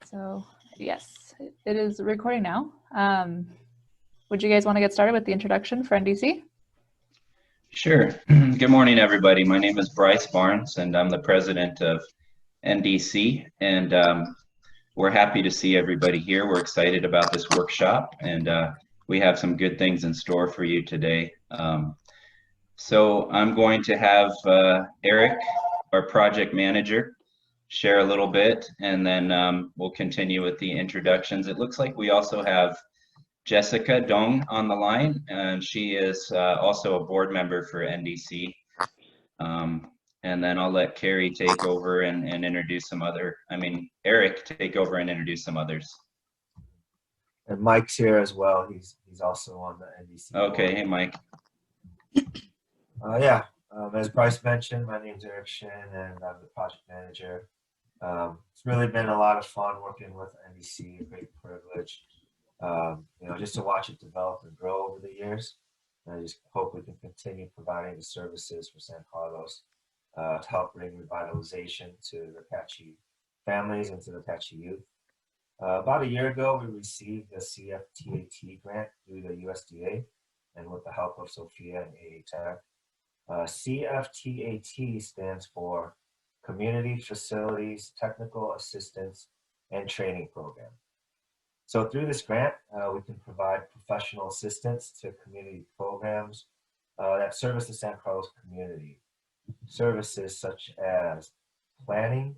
So yes, it is recording now. Would you guys want to get started with the introduction for NDC? Sure. Good morning, everybody. My name is Bryce Barnes, and I'm the president of NDC. And we're happy to see everybody here. We're excited about this workshop, and we have some good things in store for you today. So I'm going to have Eric, our project manager, share a little bit, and then we'll continue with the introductions. It looks like we also have Jessica Dong on the line, and she is also a board member for NDC. And then I'll let Carrie take over and introduce some other, Eric take over and introduce some others. And Mike's here as well. He's also on the NDC board. Okay, hey Mike. As Bryce mentioned, my name is Eric Shin, and I'm the project manager. It's really been a lot of fun working with NDC, a great privilege. Just to watch it develop and grow over the years. And I just hope we can continue providing the services for San Carlos to help bring revitalization to the Apache families and to the Apache youth. About a year ago, we received the CFTAT grant through the USDA, and with the help of Sophia and AATAC. CFTAT stands for Community Facilities Technical Assistance and Training Program. So through this grant, we can provide professional assistance to community programs that service the San Carlos community. Services such as planning,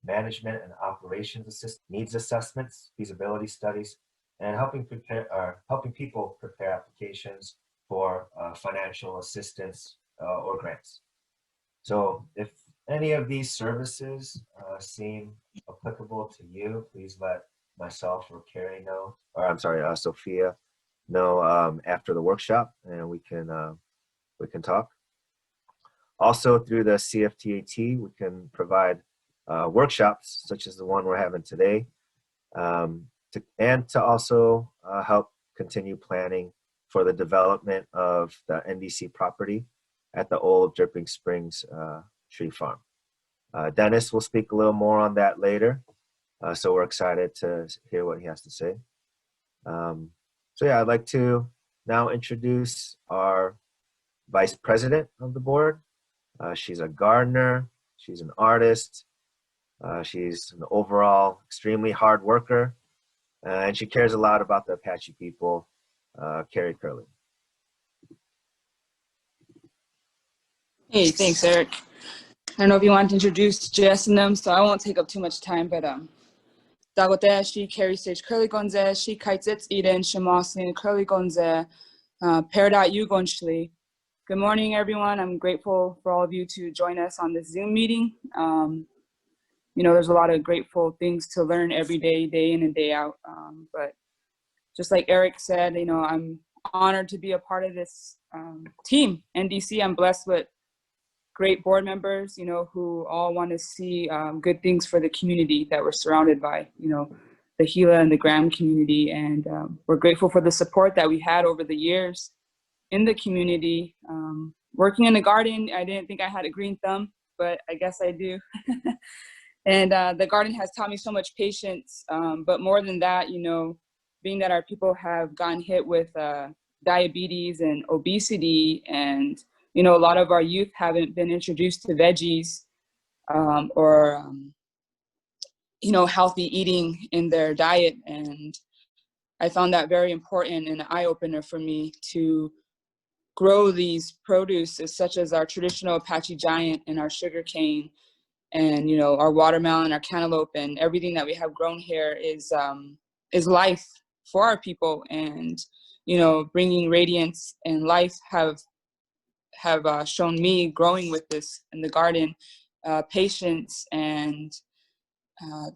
management and operations assistance, needs assessments, feasibility studies, and helping people prepare applications for financial assistance or grants. So if any of these services seem applicable to you, please let myself or Carrie know, or Sophia know after the workshop, and we can talk. Also, through the CFTAT, we can provide workshops such as the one we're having today, to also help continue planning for the development of the NDC property at the old Dripping Springs tree farm. Dennis will speak a little more on that later, so we're excited to hear what he has to say. I'd like to now introduce our vice president of the board. She's a gardener, she's an artist, she's an overall extremely hard worker, and she cares a lot about the Apache people. Carrie Curley. Hey, thanks, Eric. I don't know if you want to introduce Jess and them, so I won't take up too much time, but Dagote, she Carrie Stage Curly Gonze, she Kaitzitz Eden, Shamoslin Curly Gonze, Peridot Ugonshli. Good morning, everyone. I'm grateful for all of you to join us on this Zoom meeting. There's a lot of grateful things to learn every day, day in and day out. But just like Eric said, I'm honored to be a part of this team, NDC. I'm blessed with great board members, who all want to see good things for the community that we're surrounded by, the Gila and the Graham community. And we're grateful for the support that we had over the years in the community. Working in the garden, I didn't think I had a green thumb, but I guess I do. And the garden has taught me so much patience. But more than that, being that our people have gotten hit with diabetes and obesity, and a lot of our youth haven't been introduced to veggies or healthy eating in their diet. And I found that very important and an eye-opener for me to grow these produces such as our traditional Apache giant and our sugarcane and, our watermelon, our cantaloupe, and everything that we have grown here is life for our people. And, bringing radiance and life have shown me growing with this in the garden, patience and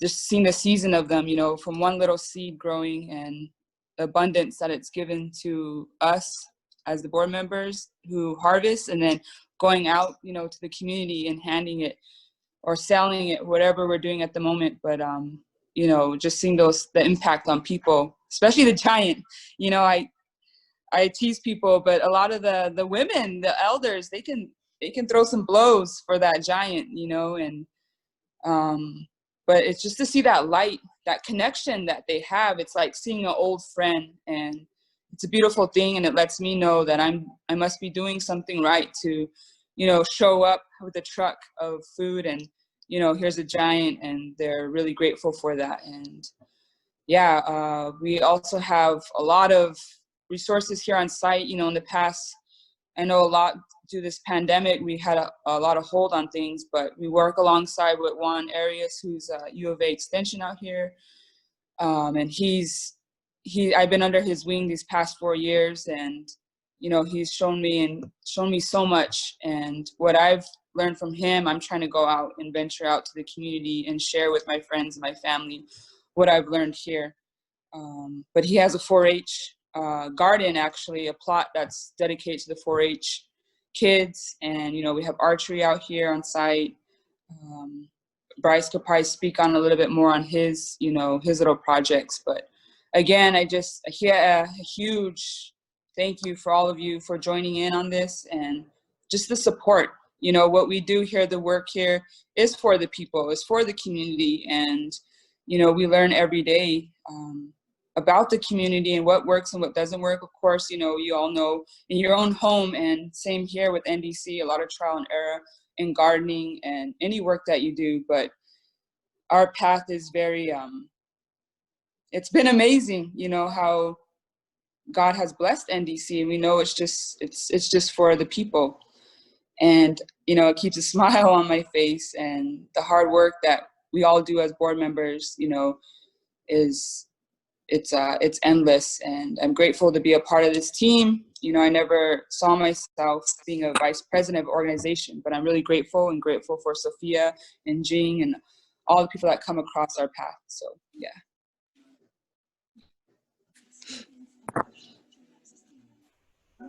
just seeing the season of them, from one little seed growing and the abundance that it's given to us as the board members who harvest, and then going out, to the community and handing it or selling it, whatever we're doing at the moment. But, just seeing the impact on people, especially the giant. I tease people, but a lot of the women, the elders, they can throw some blows for that giant, and But it's just to see that light, that connection that they have. It's like seeing an old friend, and it's a beautiful thing. And it lets me know that I must be doing something right to, you know, show up with a truck of food and, you know, here's a giant, and they're really grateful for that. And yeah, we also have a lot of resources here on site. You know, in the past, I know a lot through this pandemic, we had a lot of hold on things, but we work alongside with Juan Arias, who's a U of A extension out here. And I've been under his wing these past 4 years, and, you know, he's shown me so much. And what I've learned from him, I'm trying to go out and venture out to the community and share with my friends and my family what I've learned here. But he has a 4-H garden, actually, a plot that's dedicated to the 4-H kids. And, you know, we have archery out here on site. Bryce could probably speak on a little bit more on his, you know, his little projects. But again, a huge thank you for all of you for joining in on this, and just the support. You know, what we do here, the work here is for the people, is for the community. And, you know, we learn every day about the community and what works and what doesn't work. Of course, you know, you all know in your own home, and same here with NDC, a lot of trial and error in gardening and any work that you do. But our path is very, it's been amazing, you know, how God has blessed NDC, and we know it's just for the people. And, you know, it keeps a smile on my face, and the hard work that we all do as board members, you know, it's endless. And I'm grateful to be a part of this team. You know, I never saw myself being a vice president of an organization, but I'm really grateful for Sophia and Jing and all the people that come across our path. So, yeah.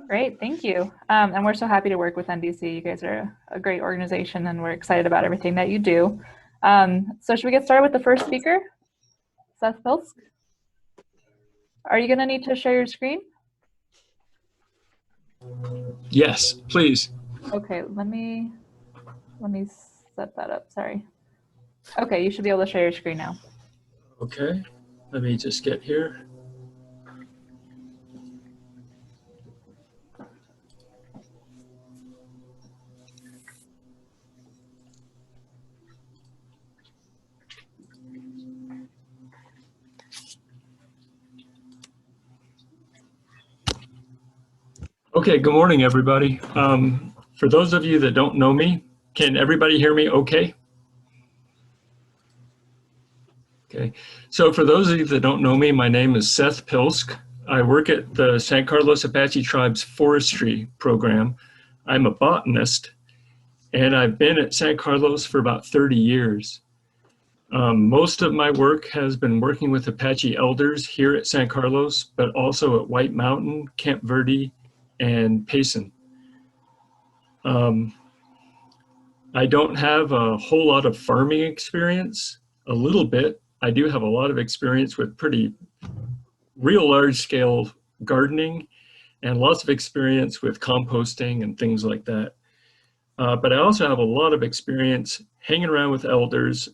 Great, thank you. And we're so happy to work with NDC. You guys are a great organization, and we're excited about everything that you do. So should we get started with the first speaker, Seth Pilske? Are you gonna need to share your screen? Yes, please. Okay, let me set that up, sorry. Okay, you should be able to share your screen now. Okay, let me just get here. Okay, good morning, everybody. For those of you that don't know me, can everybody hear me okay? Okay, so for those of you that don't know me, my name is Seth Pilske. I work at the San Carlos Apache Tribe's forestry program. I'm a botanist, and I've been at San Carlos for about 30 years. Most of my work has been working with Apache elders here at San Carlos, but also at White Mountain, Camp Verde, and Payson. I don't have a whole lot of farming experience, a little bit. I do have a lot of experience with real large scale gardening, and lots of experience with composting and things like that. But I also have a lot of experience hanging around with elders,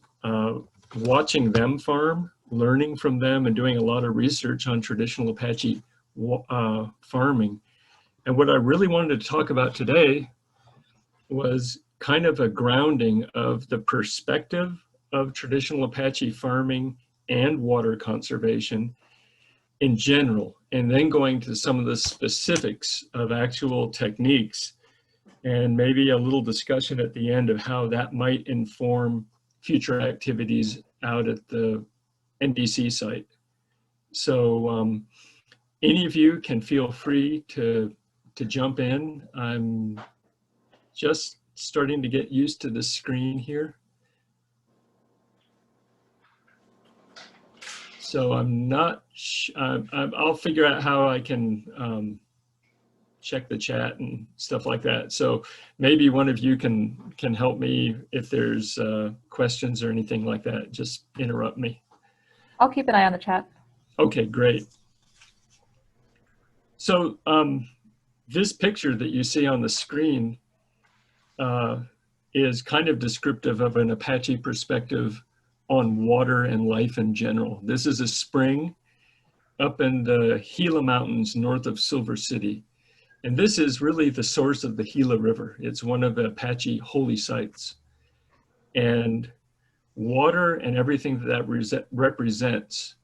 watching them farm, learning from them, and doing a lot of research on traditional Apache farming. And what I really wanted to talk about today was kind of a grounding of the perspective of traditional Apache farming and water conservation in general, and then going to some of the specifics of actual techniques, and maybe a little discussion at the end of how that might inform future activities out at the NDC site. So any of you can feel free to jump in. I'm just starting to get used to the screen here. So I'm not, I'll figure out how I can check the chat and stuff like that. So maybe one of you can help me if there's questions or anything like that. Just interrupt me. I'll keep an eye on the chat. Okay, great. So this picture that you see on the screen is kind of descriptive of an Apache perspective on water and life in general. This is a spring up in the Gila Mountains north of Silver City. And this is really the source of the Gila River. It's one of the Apache holy sites. And water and everything that represents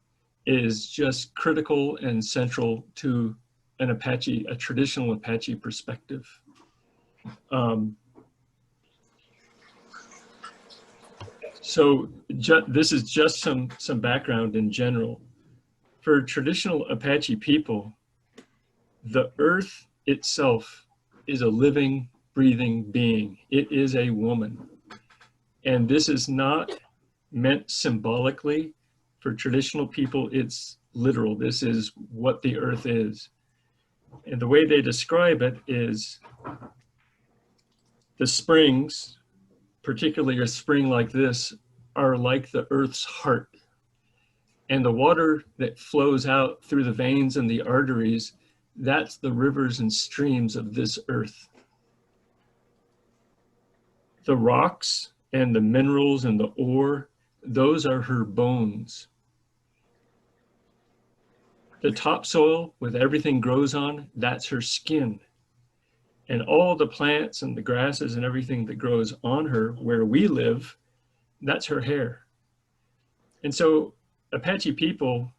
is just critical and central to an Apache, a traditional Apache perspective. So this is just some background in general. For traditional Apache people, the earth itself is a living, breathing being. It is a woman. And this is not meant symbolically. For traditional people, it's literal. This is what the earth is. And the way they describe it is the springs, particularly a spring like this, are like the earth's heart. And the water that flows out through the veins and the arteries, that's the rivers and streams of this earth. The rocks and the minerals and the ore, those are her bones. The topsoil with everything grows on, that's her skin. And all the plants and the grasses and everything that grows on her where we live, that's her hair. And so Apache people,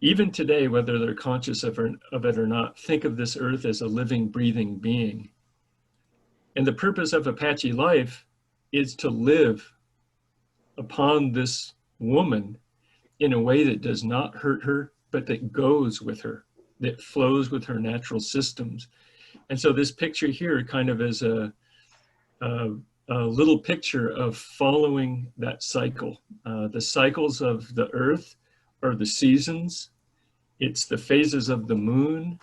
even today, whether they're conscious of it or not, think of this earth as a living, breathing being. And the purpose of Apache life is to live upon this woman in a way that does not hurt her, but that goes with her, that flows with her natural systems. And so this picture here kind of is a little picture of following that cycle. The cycles of the earth are the seasons. It's the phases of the moon.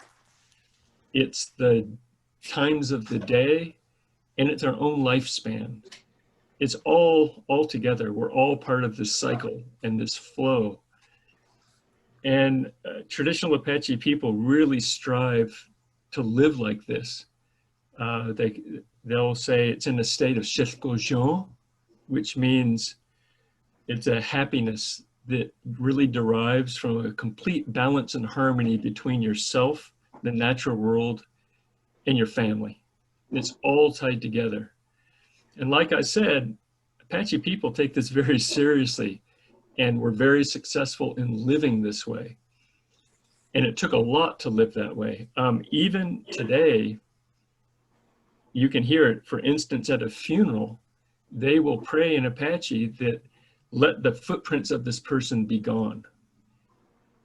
It's the times of the day, and it's our own lifespan. It's all together. We're all part of this cycle and this flow. And traditional Apache people really strive to live like this. They'll say it's in a state of shifgojon, which means it's a happiness that really derives from a complete balance and harmony between yourself, the natural world, and your family. It's all tied together. And like I said, Apache people take this very seriously, and we're very successful in living this way. And it took a lot to live that way. Even today, you can hear it, for instance, at a funeral, they will pray in Apache that let the footprints of this person be gone.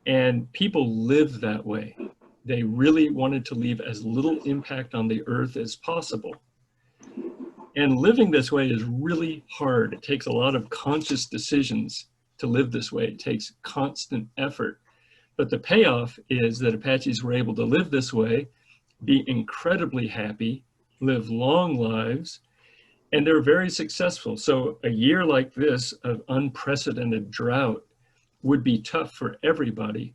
And people live that way. They really wanted to leave as little impact on the earth as possible. And living this way is really hard. It takes a lot of conscious decisions to live this way. It takes constant effort. But the payoff is that Apaches were able to live this way, be incredibly happy, live long lives, and they're very successful. So a year like this of unprecedented drought would be tough for everybody,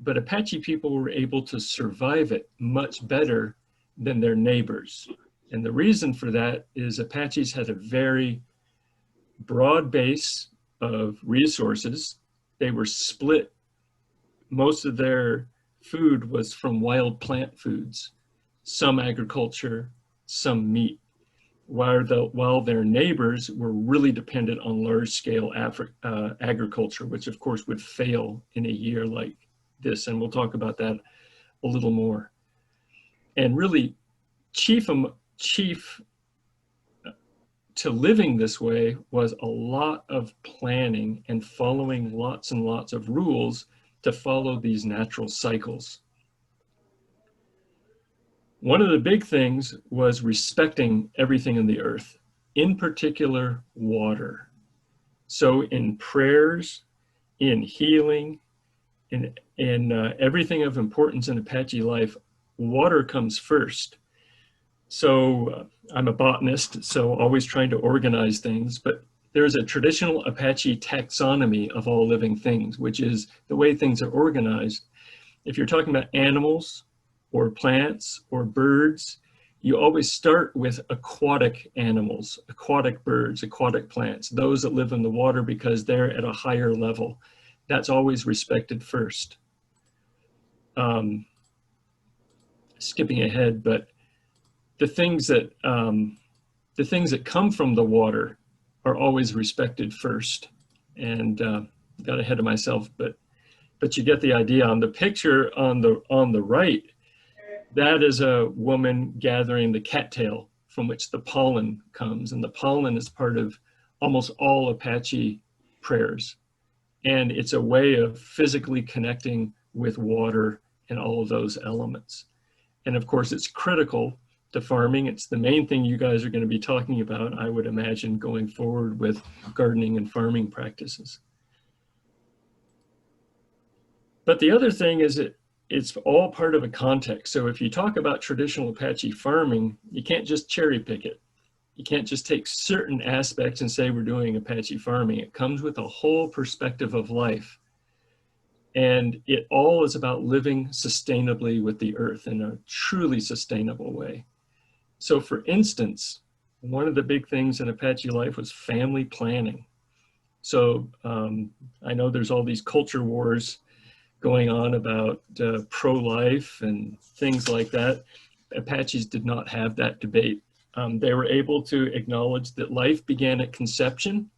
but Apache people were able to survive it much better than their neighbors. And the reason for that is Apaches had a very broad base of resources. They were split. Most of their food was from wild plant foods, some agriculture, some meat, while their neighbors were really dependent on large-scale agriculture, which of course would fail in a year like this. And we'll talk about that a little more. And really, chief to living this way was a lot of planning and following lots and lots of rules to follow these natural cycles. One of the big things was respecting everything in the earth, in particular water. So in prayers, in healing, in everything of importance in Apache life, water comes first. So I'm a botanist, so always trying to organize things, but there's a traditional Apache taxonomy of all living things, which is the way things are organized. If you're talking about animals or plants or birds, you always start with aquatic animals, aquatic birds, aquatic plants, those that live in the water because they're at a higher level. That's always respected first. Skipping ahead, but the things that come from the water are always respected first. And got ahead of myself, but you get the idea. On the picture on the right, that is a woman gathering the cattail from which the pollen comes, and the pollen is part of almost all Apache prayers. And it's a way of physically connecting with water and all of those elements. And of course, it's critical to farming. It's the main thing you guys are going to be talking about, I would imagine, going forward with gardening and farming practices. But the other thing is it's all part of a context. So if you talk about traditional Apache farming, you can't just cherry pick it. You can't just take certain aspects and say we're doing Apache farming. It comes with a whole perspective of life. And it all is about living sustainably with the earth in a truly sustainable way. So for instance, one of the big things in Apache life was family planning. So I know there's all these culture wars going on about pro-life and things like that. Apaches did not have that debate. They were able to acknowledge that life began at conception,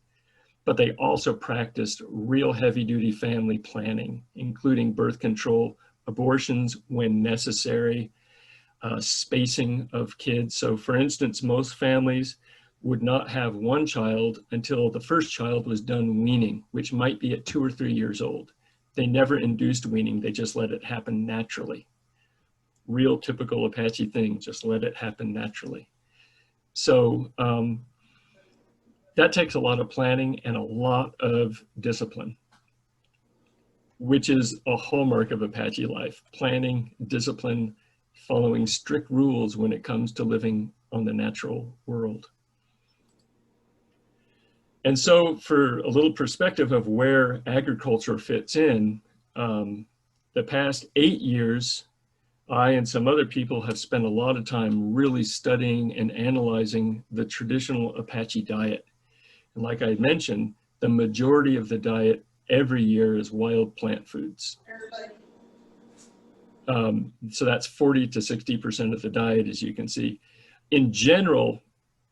but they also practiced real heavy-duty family planning, including birth control, abortions when necessary, spacing of kids. So for instance, most families would not have one child until the first child was done weaning, which might be at 2 or 3 years old. They never induced weaning, they just let it happen naturally. Real typical Apache thing, just let it happen naturally. So that takes a lot of planning and a lot of discipline, which is a hallmark of Apache life. Planning, discipline, following strict rules when it comes to living on the natural world. And so for a little perspective of where agriculture fits in, the past 8 years, I and some other people have spent a lot of time really studying and analyzing the traditional Apache diet. And like I mentioned, the majority of the diet every year is wild plant foods. So that's 40 to 60% of the diet, as you can see. In general,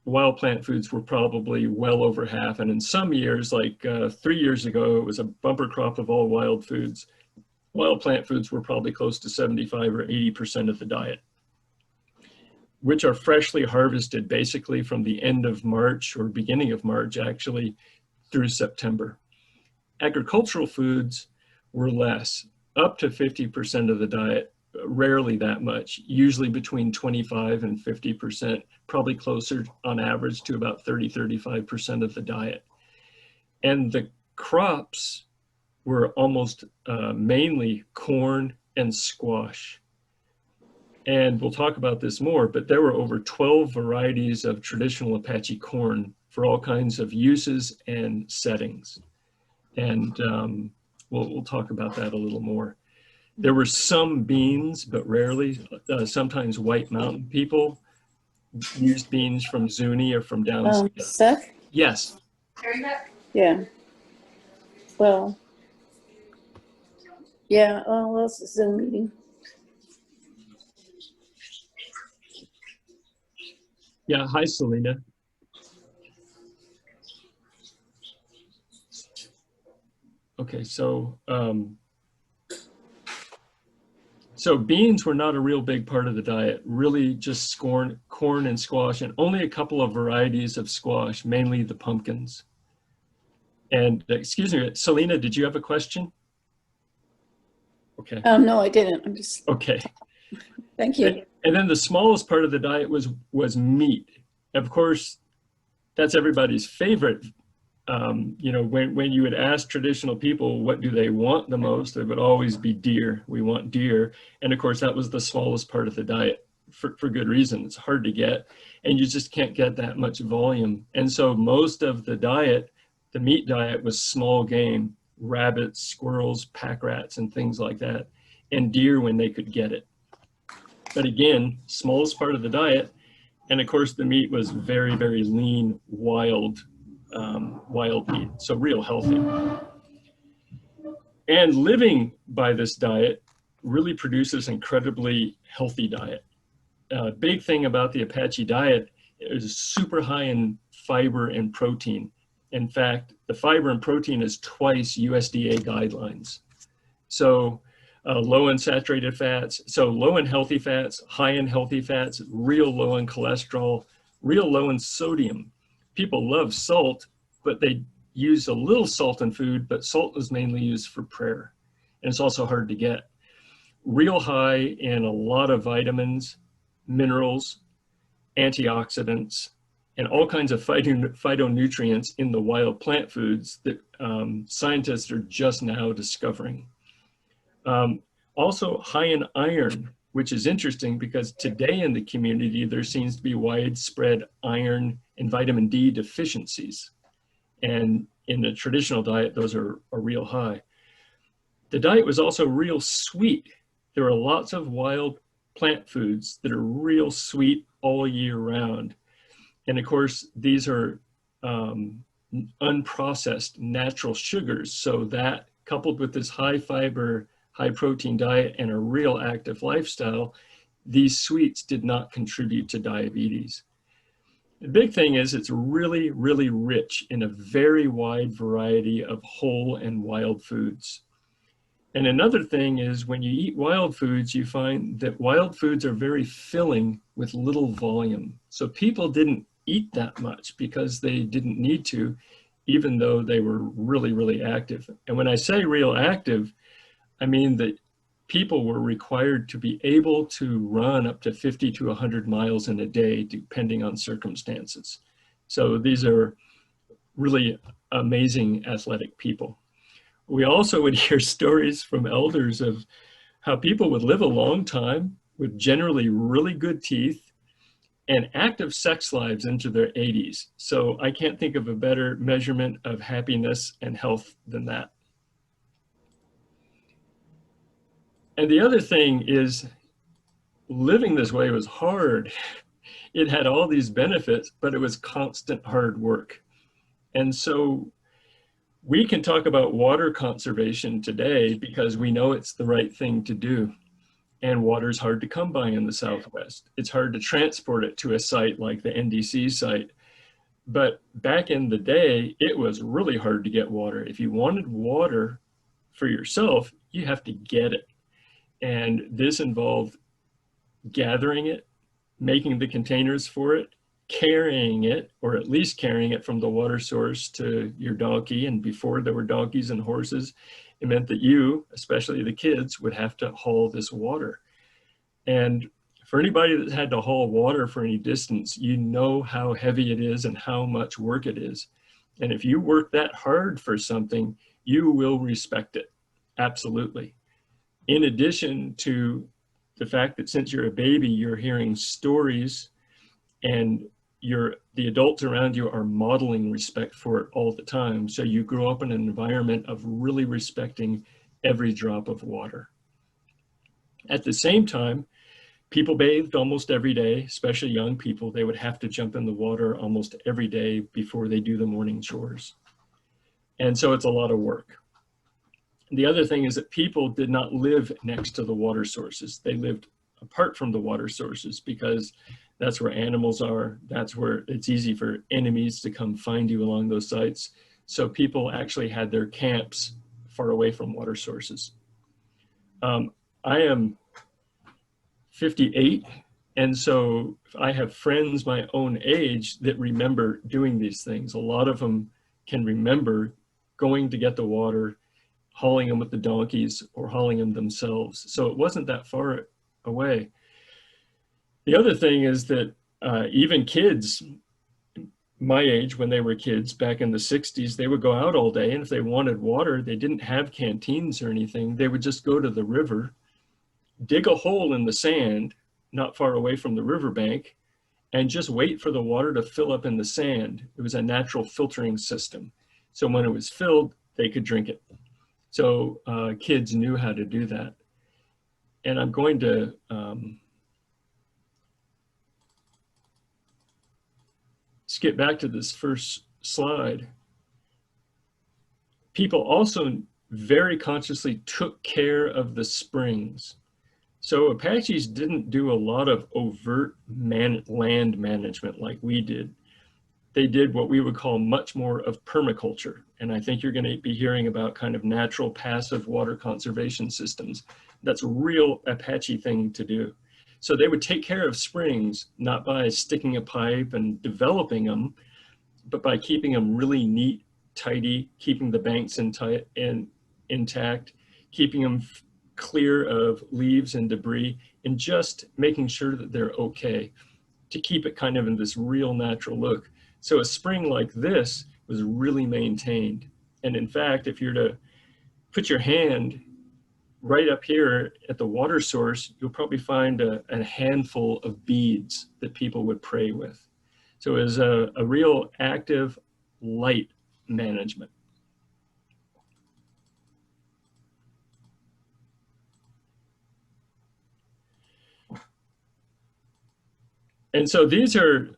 wild plant foods were probably well over half. And in some years, like 3 years ago, it was a bumper crop of all wild foods. Wild plant foods were probably close to 75 or 80% of the diet, which are freshly harvested basically from the end of March or beginning of March, actually, through September. Agricultural foods were less, up to 50% of the diet, rarely that much, usually between 25 and 50%, probably closer on average to about 30-35% of the diet. And the crops were almost mainly corn and squash. And we'll talk about this more, but there were over 12 varieties of traditional Apache corn for all kinds of uses and settings. And we'll talk about that a little more. There were some beans, but rarely. Sometimes White Mountain people used beans from Zuni or from down south. Seth? Yes. Yeah. Well, yeah, well, it's a Zoom meeting. Yeah, hi, Selena. Okay, so beans were not a real big part of the diet, really just corn and squash, and only a couple of varieties of squash, mainly the pumpkins. And excuse me, Selena, did you have a question? Okay. No, I didn't. I'm just. Okay. Thank you. And then the smallest part of the diet was meat. Of course, that's everybody's favorite. You know, when you would ask traditional people what do they want the most, it would always be deer. We want deer. And of course, that was the smallest part of the diet for good reason. It's hard to get, and you just can't get that much volume. And so most of the diet, the meat diet, was small game, rabbits, squirrels, pack rats, and things like that, and deer when they could get it. But again, smallest part of the diet, And of course, the meat was very, very lean, wild meat, so real healthy. And living by this diet really produces incredibly healthy diet. Big thing about the Apache diet is super high in fiber and protein. In fact, the fiber and protein is twice USDA guidelines. So low in saturated fats, so low in healthy fats, high in healthy fats, real low in cholesterol, real low in sodium. People love salt, but they use a little salt in food, but salt is mainly used for prayer. And it's also hard to get. Real high in a lot of vitamins, minerals, antioxidants, and all kinds of phytonutrients in the wild plant foods that scientists are just now discovering. Also high in iron, which is interesting because today in the community, there seems to be widespread iron and vitamin D deficiencies. And in the traditional diet, those are real high. The diet was also real sweet. There are lots of wild plant foods that are real sweet all year round. And of course, these are unprocessed natural sugars. So that coupled with this high fiber, high protein diet and a real active lifestyle, these sweets did not contribute to diabetes. The big thing is it's really, really rich in a very wide variety of whole and wild foods. And another thing is when you eat wild foods, you find that wild foods are very filling with little volume. So people didn't eat that much because they didn't need to, even though they were really, really active. And when I say real active, I mean that people were required to be able to run up to 50 to 100 miles in a day, depending on circumstances. So these are really amazing athletic people. We also would hear stories from elders of how people would live a long time with generally really good teeth and active sex lives into their 80s. So I can't think of a better measurement of happiness and health than that. And the other thing is living this way was hard. It had all these benefits, but it was constant hard work. And so we can talk about water conservation today because we know it's the right thing to do. And water is hard to come by in the Southwest. It's hard to transport it to a site like the NDC site. But back in the day, it was really hard to get water. If you wanted water for yourself, you have to get it. And this involved gathering it, making the containers for it, carrying it, or at least carrying it from the water source to your donkey. And before there were donkeys and horses, it meant that you, especially the kids, would have to haul this water. And for anybody that had to haul water for any distance, you know how heavy it is and how much work it is. And if you work that hard for something, you will respect it. Absolutely. In addition to the fact that since you're a baby, you're hearing stories and the adults around you are modeling respect for it all the time. So you grow up in an environment of really respecting every drop of water. At the same time, people bathed almost every day, especially young people. They would have to jump in the water almost every day before they do the morning chores. And so it's a lot of work. The other thing is that people did not live next to the water sources. They lived apart from the water sources because that's where animals are. That's where it's easy for enemies to come find you along those sites. So people actually had their camps far away from water sources. I am 58, and so I have friends my own age that remember doing these things. A lot of them can remember going to get the water, hauling them with the donkeys or hauling them themselves. So it wasn't that far away. The other thing is that even kids my age, when they were kids back in the 60s, they would go out all day, and if they wanted water, they didn't have canteens or anything. They would just go to the river, dig a hole in the sand not far away from the riverbank, and just wait for the water to fill up in the sand. It was a natural filtering system. So when it was filled, they could drink it. So kids knew how to do that. And I'm going to skip back to this first slide, people also very consciously took care of the springs. So Apaches didn't do a lot of overt land management like we did. They did what we would call much more of permaculture. And I think you're going to be hearing about kind of natural passive water conservation systems. That's a real Apache thing to do. So they would take care of springs, not by sticking a pipe and developing them, but by keeping them really neat, tidy, keeping the banks intact, keeping them clear of leaves and debris, and just making sure that they're okay, to keep it kind of in this real natural look. So a spring like this was really maintained. And in fact, if you're to put your hand right up here at the water source, you'll probably find a handful of beads that people would pray with. So it was a real active light management. And so these are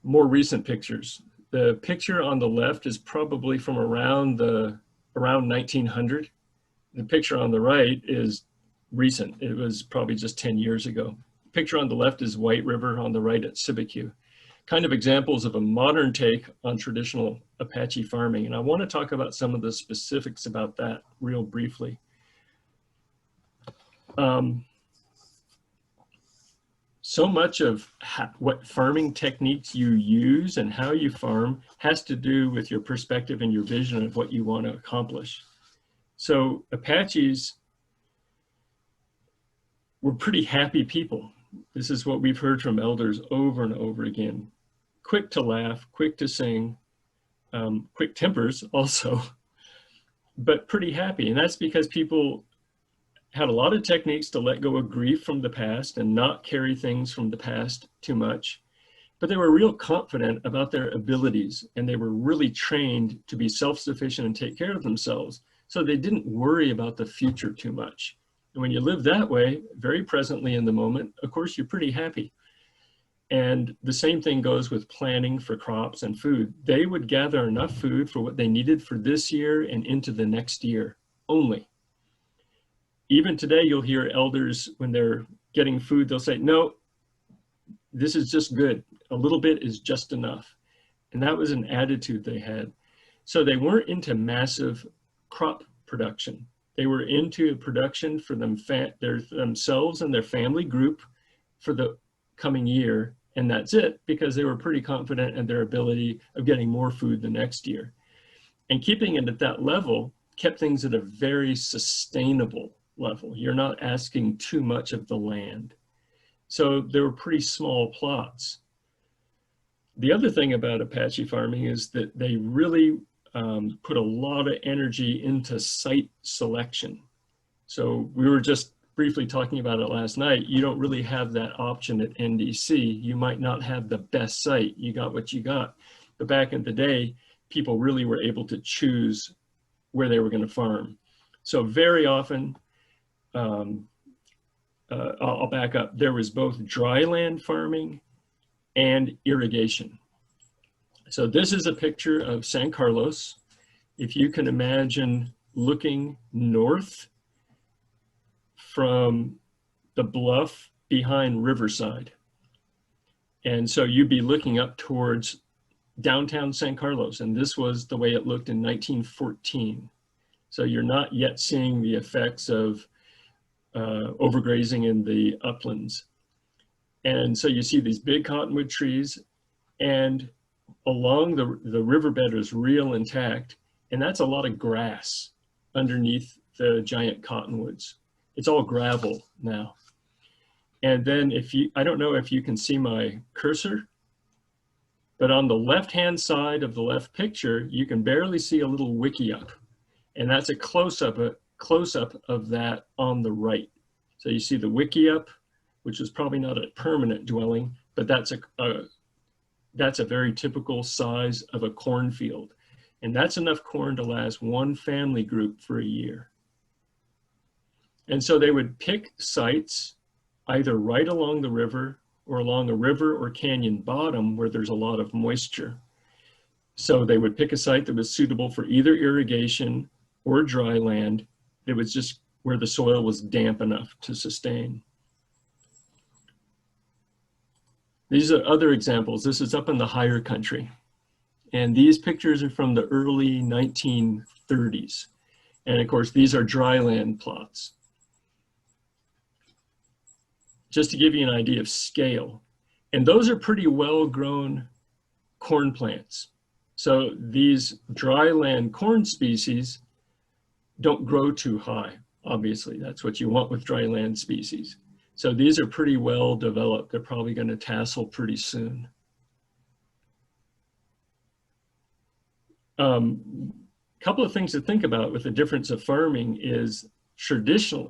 more recent pictures. The picture on the left is probably from around 1900. The picture on the right is recent. It was probably just 10 years ago. The picture on the left is White River, on the right at Sibicu. Kind of examples of a modern take on traditional Apache farming. And I want to talk about some of the specifics about that real briefly. So much of what farming techniques you use and how you farm has to do with your perspective and your vision of what you want to accomplish. So Apaches were pretty happy people. This is what we've heard from elders over and over again. Quick to laugh, quick to sing, quick tempers also, but pretty happy. And that's because people had a lot of techniques to let go of grief from the past and not carry things from the past too much. But they were real confident about their abilities, and they were really trained to be self-sufficient and take care of themselves. So they didn't worry about the future too much. And when you live that way, very presently in the moment, of course, you're pretty happy. And the same thing goes with planning for crops and food. They would gather enough food for what they needed for this year and into the next year only. Even today, you'll hear elders, when they're getting food, they'll say, no, this is just good. A little bit is just enough. And that was an attitude they had. So they weren't into massive crop production. They were into production for themselves and their family group for the coming year. And that's it, because they were pretty confident in their ability of getting more food the next year. And keeping it at that level kept things at a very sustainable level. You're not asking too much of the land. So there were pretty small plots. The other thing about Apache farming is that they really put a lot of energy into site selection. So we were just briefly talking about it last night. You don't really have that option at NDC. You might not have the best site. You got what you got. But back in the day, people really were able to choose where they were going to farm. So very often, I'll back up. There was both dry land farming and irrigation. So this is a picture of San Carlos. If you can imagine looking north from the bluff behind Riverside. And so you'd be looking up towards downtown San Carlos. And this was the way it looked in 1914. So you're not yet seeing the effects of overgrazing in the uplands. And so you see these big cottonwood trees, and along the riverbed is real intact, and that's a lot of grass underneath the giant cottonwoods. It's all gravel now. And then I don't know if you can see my cursor, but on the left-hand side of the left picture, you can barely see a little wickiup, and that's a close-up of that on the right. So you see the wickiup, which is probably not a permanent dwelling, but that's a very typical size of a cornfield. And that's enough corn to last one family group for a year. And so they would pick sites either right along the river or along a river or canyon bottom where there's a lot of moisture. So they would pick a site that was suitable for either irrigation or dry land. It was just where the soil was damp enough to sustain. These are other examples. This is up in the higher country. And these pictures are from the early 1930s. And of course, these are dry land plots. Just to give you an idea of scale. And those are pretty well-grown corn plants. So these dry land corn species don't grow too high, obviously. That's what you want with dry land species. So these are pretty well developed. They're probably going to tassel pretty soon. Couple of things to think about with the difference of farming is traditional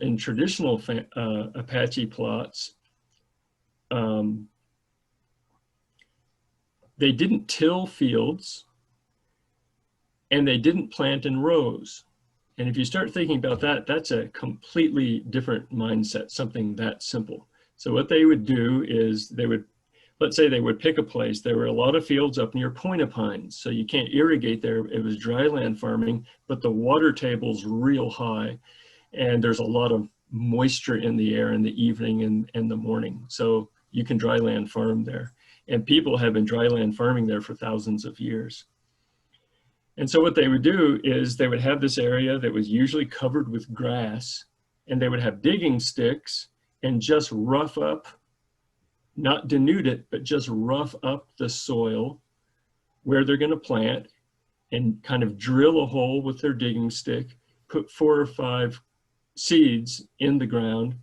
Apache plots, they didn't till fields and they didn't plant in rows. And if you start thinking about that, that's a completely different mindset, something that simple. So what they would do is they would, let's say they would pick a place. There were a lot of fields up near Point Pines, so you can't irrigate there. It was dry land farming, but the water table's real high and there's a lot of moisture in the air in the evening and the morning. So you can dry land farm there. And people have been dry land farming there for thousands of years. And so what they would do is they would have this area that was usually covered with grass, and they would have digging sticks and just rough up, not denude it, but just rough up the soil where they're going to plant and kind of drill a hole with their digging stick, put 4 or 5 seeds in the ground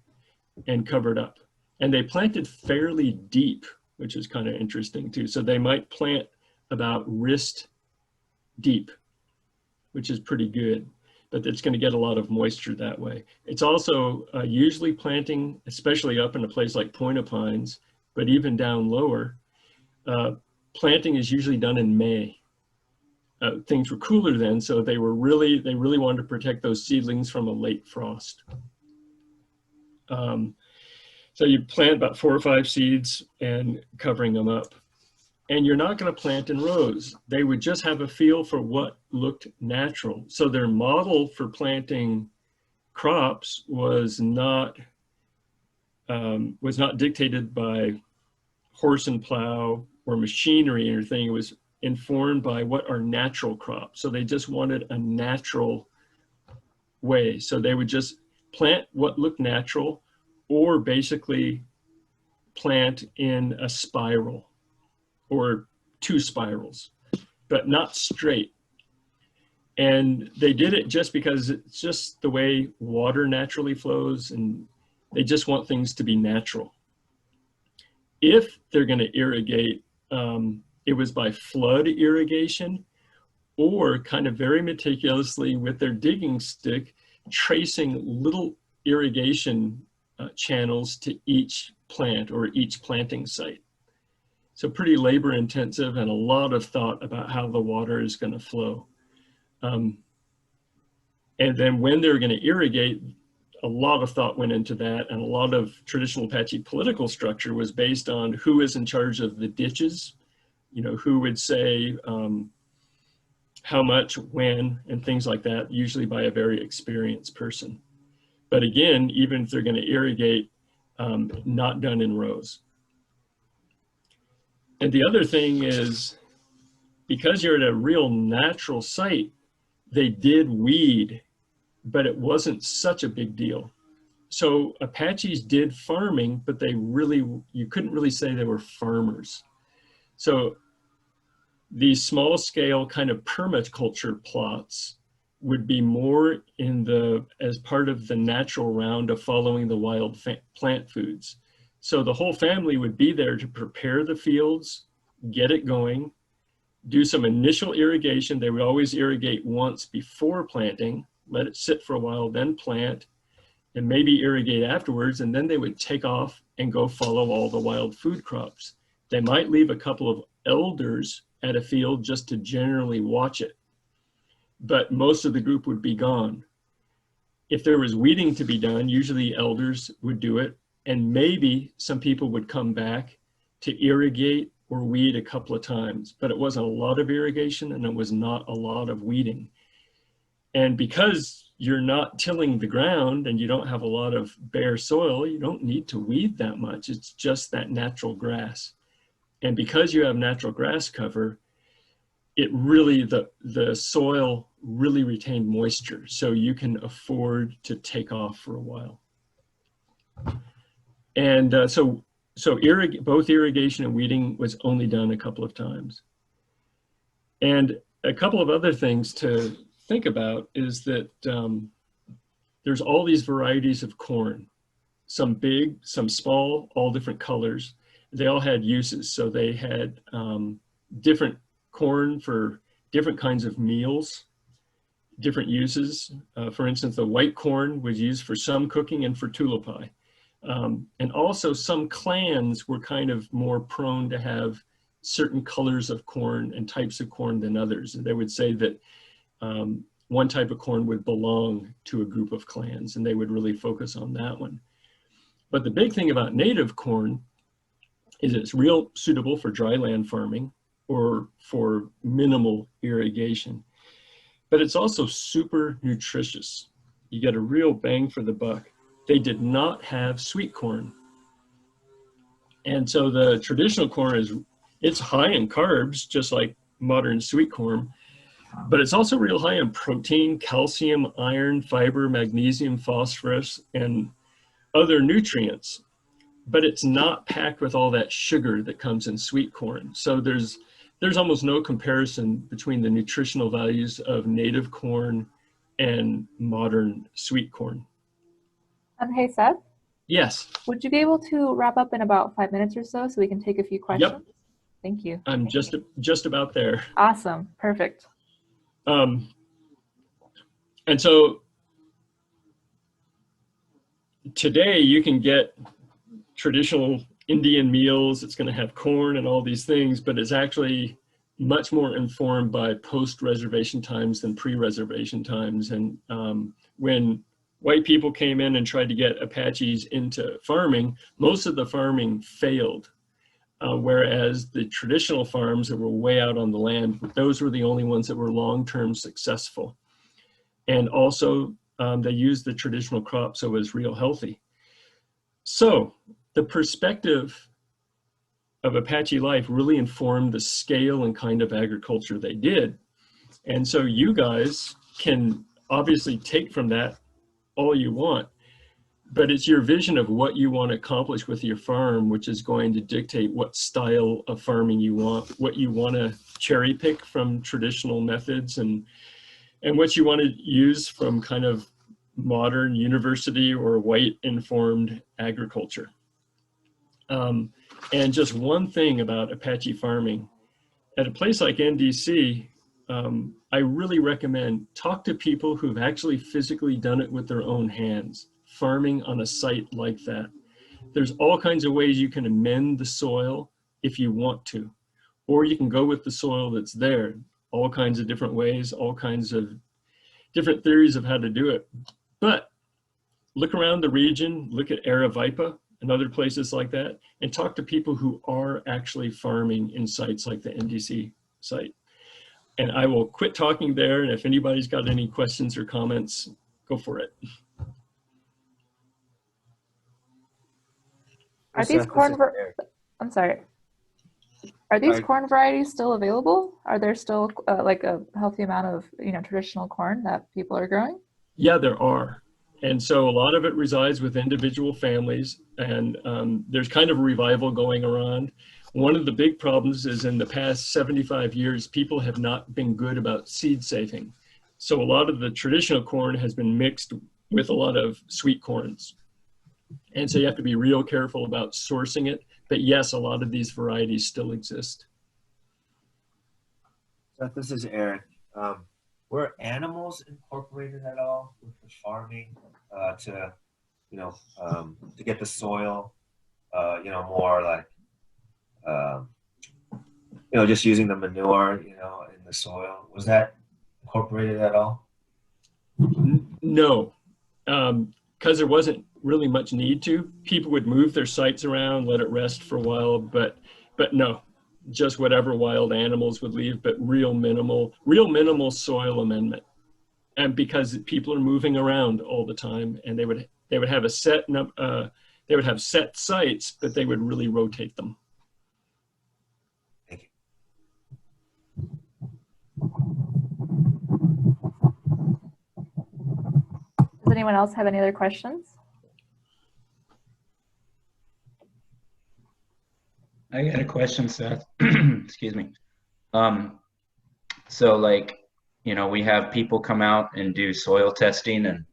and cover it up. And they planted fairly deep, which is kind of interesting too. So they might plant about wrist deep, which is pretty good, but it's going to get a lot of moisture that way. It's also usually planting, especially up in a place like Point Pines, but even down lower, planting is usually done in May. Things were cooler then, so they really wanted to protect those seedlings from a late frost. So you plant about 4 or 5 seeds and covering them up. And you're not going to plant in rows. They would just have a feel for what looked natural. So their model for planting crops was not dictated by horse and plow or machinery or anything. It was informed by what are natural crops. So they just wanted a natural way. So they would just plant what looked natural, or basically plant in a spiral or 2 spirals, but not straight. And they did it just because it's just the way water naturally flows, and they just want things to be natural. If they're going to irrigate, it was by flood irrigation, or kind of very meticulously with their digging stick, tracing little irrigation channels to each plant or each planting site. So pretty labor intensive and a lot of thought about how the water is going to flow. And then when they're going to irrigate, a lot of thought went into that, and a lot of traditional Apache political structure was based on who is in charge of the ditches, you know, who would say how much, when, and things like that, usually by a very experienced person. But again, even if they're going to irrigate, not done in rows. And the other thing is, because you're at a real natural site, they did weed, but it wasn't such a big deal. So Apaches did farming, but you couldn't really say they were farmers. So these small scale kind of permaculture plots would be more as part of the natural round of following the wild plant foods. So the whole family would be there to prepare the fields, get it going, do some initial irrigation. They would always irrigate once before planting, let it sit for a while, then plant, and maybe irrigate afterwards, and then they would take off and go follow all the wild food crops. They might leave a couple of elders at a field just to generally watch it, but most of the group would be gone. If there was weeding to be done, usually elders would do it, and maybe some people would come back to irrigate or weed a couple of times, but it wasn't a lot of irrigation and it was not a lot of weeding. And because you're not tilling the ground and you don't have a lot of bare soil, you don't need to weed that much. It's just that natural grass. And because you have natural grass cover, it really, the soil really retained moisture. So you can afford to take off for a while. And both irrigation and weeding was only done a couple of times. And a couple of other things to think about is that there's all these varieties of corn, some big, some small, all different colors. They all had uses. So they had different corn for different kinds of meals, different uses. For instance, the white corn was used for some cooking and for tulapai. And also some clans were kind of more prone to have certain colors of corn and types of corn than others. And they would say that one type of corn would belong to a group of clans, and they would really focus on that one. But the big thing about native corn is it's real suitable for dry land farming or for minimal irrigation. But it's also super nutritious. You get a real bang for the buck. They did not have sweet corn. And so the traditional corn it's high in carbs, just like modern sweet corn, but it's also real high in protein, calcium, iron, fiber, magnesium, phosphorus, and other nutrients. But it's not packed with all that sugar that comes in sweet corn. So there's almost no comparison between the nutritional values of native corn and modern sweet corn. Hey, Seth? Yes. Would you be able to wrap up in about 5 minutes or so we can take a few questions? Yep. Thank you. I'm just about there. Awesome. Perfect. And so today you can get traditional Indian meals. It's going to have corn and all these things, but it's actually much more informed by post-reservation times than pre-reservation times. And when white people came in and tried to get Apaches into farming, most of the farming failed. Whereas the traditional farms that were way out on the land, those were the only ones that were long-term successful. And also they used the traditional crop, so it was real healthy. So the perspective of Apache life really informed the scale and kind of agriculture they did. And so you guys can obviously take from that all you want, but it's your vision of what you want to accomplish with your farm, which is going to dictate what style of farming you want, what you want to cherry pick from traditional methods, and what you want to use from kind of modern university or white informed agriculture. And just one thing about Apache farming, at a place like NDC, I really recommend talk to people who've actually physically done it with their own hands, farming on a site like that. There's all kinds of ways you can amend the soil if you want to, or you can go with the soil that's there, all kinds of different ways, all kinds of different theories of how to do it. But look around the region, look at Aravaipa and other places like that, and talk to people who are actually farming in sites like the NDC site. And I will quit talking there, and if anybody's got any questions or comments, go for it. Are these corn, I'm sorry. Are these corn varieties still available? Are there still like a healthy amount of, traditional corn that people are growing? Yeah, there are. And so a lot of it resides with individual families, and there's kind of a revival going around. One of the big problems is in the past 75 years, people have not been good about seed saving. So a lot of the traditional corn has been mixed with a lot of sweet corns. And so you have to be real careful about sourcing it. But yes, a lot of these varieties still exist. Seth, this is Aaron. Were animals incorporated at all with the farming to get the soil, more like, just using the manure, in the soil? Was that incorporated at all? No, because there wasn't really much need to. People would move their sites around, let it rest for a while, but no, just whatever wild animals would leave, but real minimal soil amendment. And because people are moving around all the time, and they would have they would have set sites, but they would really rotate them. Thank you. Does anyone else have any other questions? I got a question, Seth. Excuse me. So like, you know, we have people come out and do soil testing, and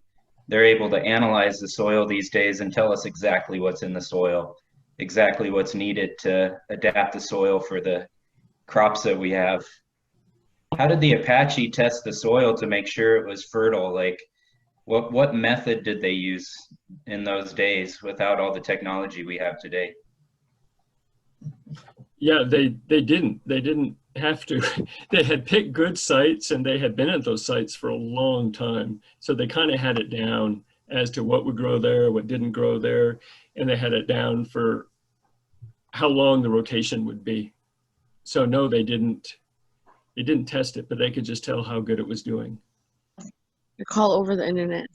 they're able to analyze the soil these days and tell us exactly what's in the soil, exactly what's needed to adapt the soil for the crops that we have. How did the Apache test the soil to make sure it was fertile? Like, what method did they use in those days without all the technology we have today? Yeah, they didn't have to. They had picked good sites, and they had been at those sites for a long time. So they kind of had it down as to what would grow there, what didn't grow there. And they had it down for how long the rotation would be. So no, they didn't test it, but they could just tell how good it was doing. You call over the internet.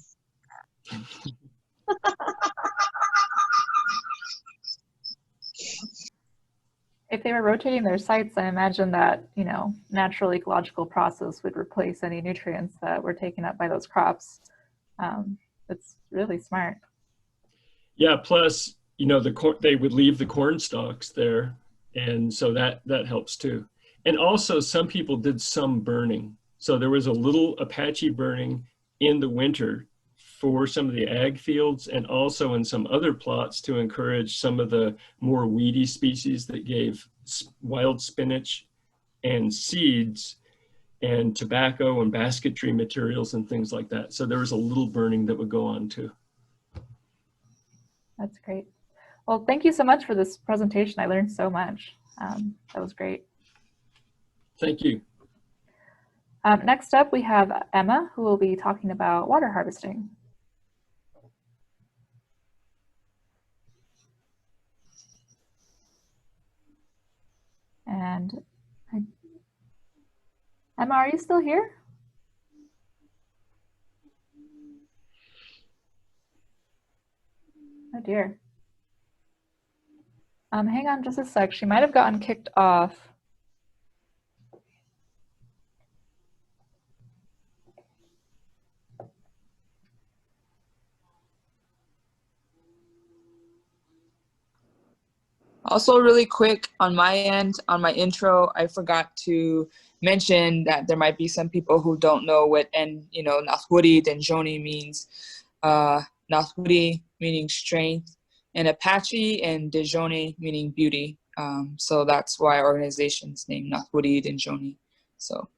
If they were rotating their sites, I imagine that, you know, natural ecological process would replace any nutrients that were taken up by those crops. It's really smart. Yeah, plus, you know, they would leave the corn stalks there, and so that helps too. And also, some people did some burning. So there was a little Apache burning in the winter for some of the ag fields, and also in some other plots to encourage some of the more weedy species that gave wild spinach and seeds and tobacco and basketry materials and things like that. So there was a little burning that would go on too. That's great. Well, thank you so much for this presentation. I learned so much. That was great. Thank you. Next up, we have Emma, who will be talking about water harvesting. And Emma, are you still here? Oh dear. Hang on just a sec. She might have gotten kicked off. Also, really quick on my end, on my intro, I forgot to mention that there might be some people who don't know what Nalwoodi, Denzhone means. Nalwoodi meaning strength, and Apache, and Denzhone meaning beauty. So that's why our organization's named Nalwoodi Denzhone. So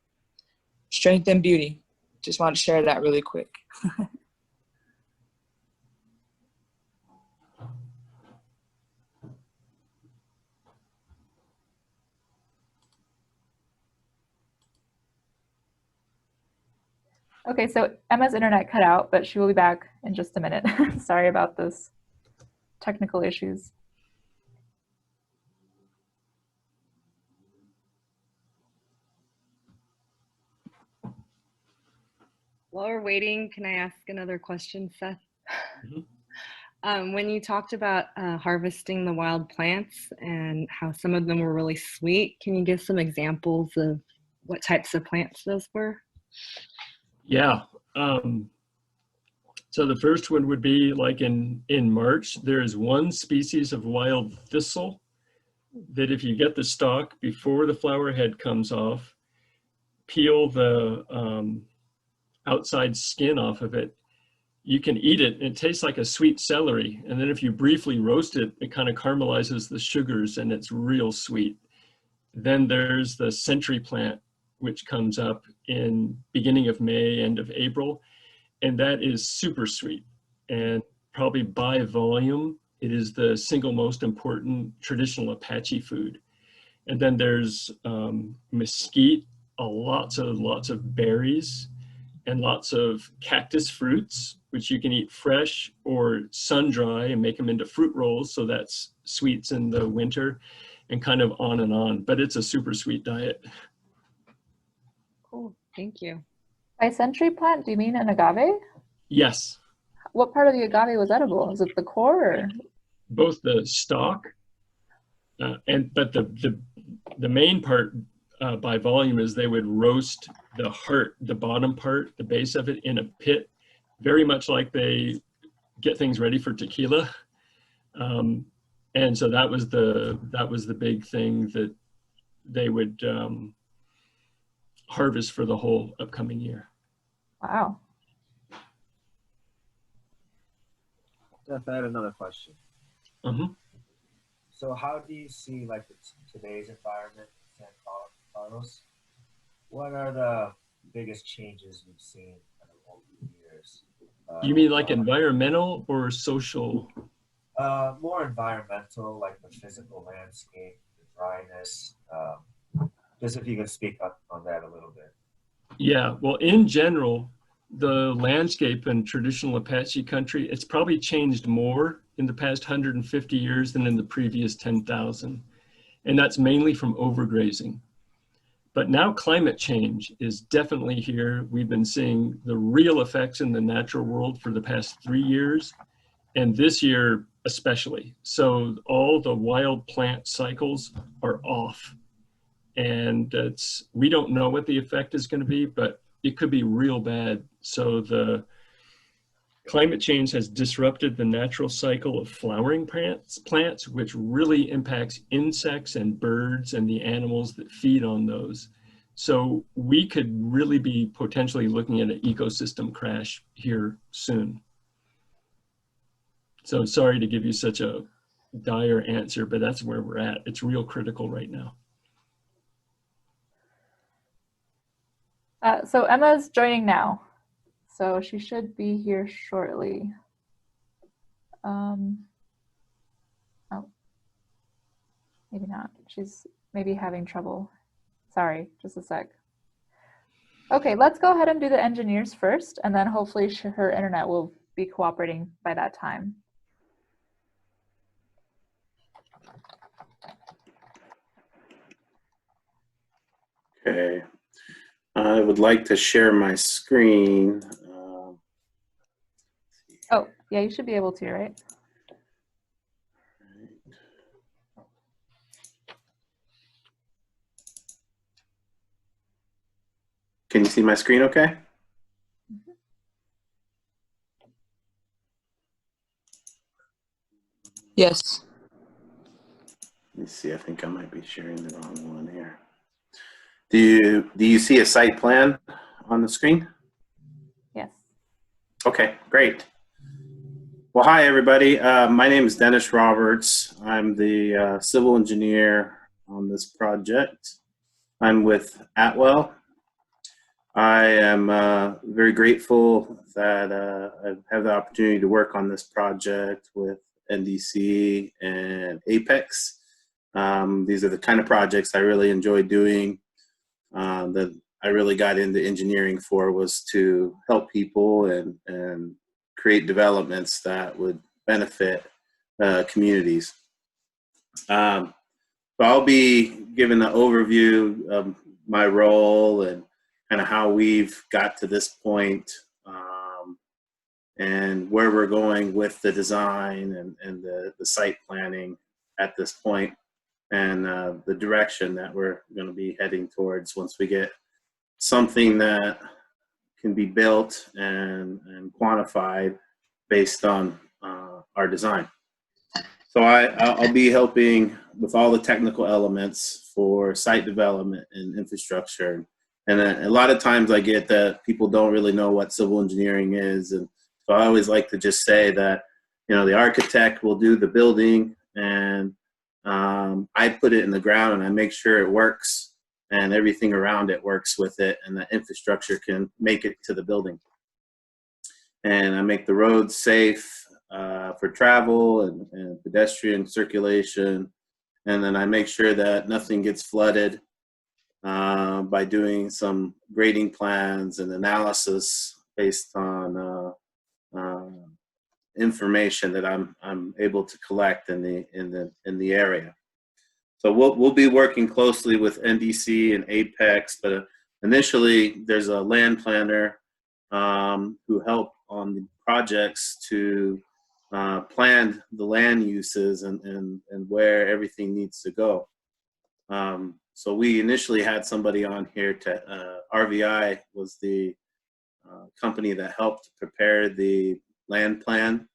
strength and beauty. Just want to share that really quick. Okay, so Emma's internet cut out, but she will be back in just a minute. Sorry about this technical issues. While we're waiting, can I ask another question, Seth? Mm-hmm. When you talked about harvesting the wild plants and how some of them were really sweet, can you give some examples of what types of plants those were? Yeah. So the first one would be like in March, there is one species of wild thistle that if you get the stalk before the flower head comes off, peel the outside skin off of it, you can eat it. It tastes like a sweet celery. And then if you briefly roast it, it kind of caramelizes the sugars and it's real sweet. Then there's the century plant, which comes up in beginning of May, end of April. And that is super sweet. And probably by volume, it is the single most important traditional Apache food. And then there's mesquite, lots of berries. and lots of cactus fruits, which you can eat fresh or sun dry and make them into fruit rolls. So that's sweets in the winter, and kind of on and on. But it's a super sweet diet. Cool. Thank you. By century plant, do you mean an agave? Yes, What part of the agave was edible? Is it the core? Or? both the stalk but the main part by volume is they would roast the heart, the bottom part, the base of it, in a pit, very much like they get things ready for tequila. And so that was the big thing that they would harvest for the whole upcoming year. Wow. Jeff, I had another question. Mm-hmm. So how do you see like today's environment in San Carlos? What are the biggest changes you've seen over the years? You mean like environmental or social? More environmental, like the physical landscape, the dryness. Just if you can speak up on that a little bit. Yeah, well, in general, the landscape in traditional Apache country, it's probably changed more in the past 150 years than in the previous 10,000. And that's mainly from overgrazing. But now climate change is definitely here. We've been seeing the real effects in the natural world for the past 3 years, and this year especially. So all the wild plant cycles are off. And we don't know what the effect is going to be, but it could be real bad. So the climate change has disrupted the natural cycle of flowering plants, which really impacts insects and birds and the animals that feed on those. So we could really be potentially looking at an ecosystem crash here soon. So sorry to give you such a dire answer, but that's where we're at. It's real critical right now. So Emma's joining now, so she should be here shortly. Oh, maybe not. She's maybe having trouble. Sorry, just a sec. Okay, let's go ahead and do the engineers first, and then hopefully her internet will be cooperating by that time. Okay. I would like to share my screen. Oh, yeah, you should be able to, right? Can you see my screen okay? Yes. Let me see, I think I might be sharing the wrong one here. Do you see a site plan on the screen? Yes. Okay, great. Well, hi everybody. My name is Dennis Roberts. I'm the civil engineer on this project. I'm with Atwell. I am very grateful that I have the opportunity to work on this project with NDC and Apex. These are the kind of projects I really enjoy doing. That I really got into engineering for was to help people and create developments that would benefit communities. So I'll be giving an overview of my role and kind of how we've got to this point, and where we're going with the design and the site planning at this point, and the direction that we're going to be heading towards once we get something that can be built and quantified based on our design. So I'll be helping with all the technical elements for site development and infrastructure. And a lot of times I get that people don't really know what civil engineering is. And so I always like to just say that, you know, the architect will do the building, and I put it in the ground and I make sure it works and everything around it works with it, and the infrastructure can make it to the building. And I make the roads safe for travel and pedestrian circulation. And then I make sure that nothing gets flooded by doing some grading plans and analysis based on information that I'm able to collect in the area. So we'll be working closely with NDC and Apex, but initially there's a land planner who help on the projects to plan the land uses and where everything needs to go. So we initially had somebody on here to, RVI was the company that helped prepare the land plan.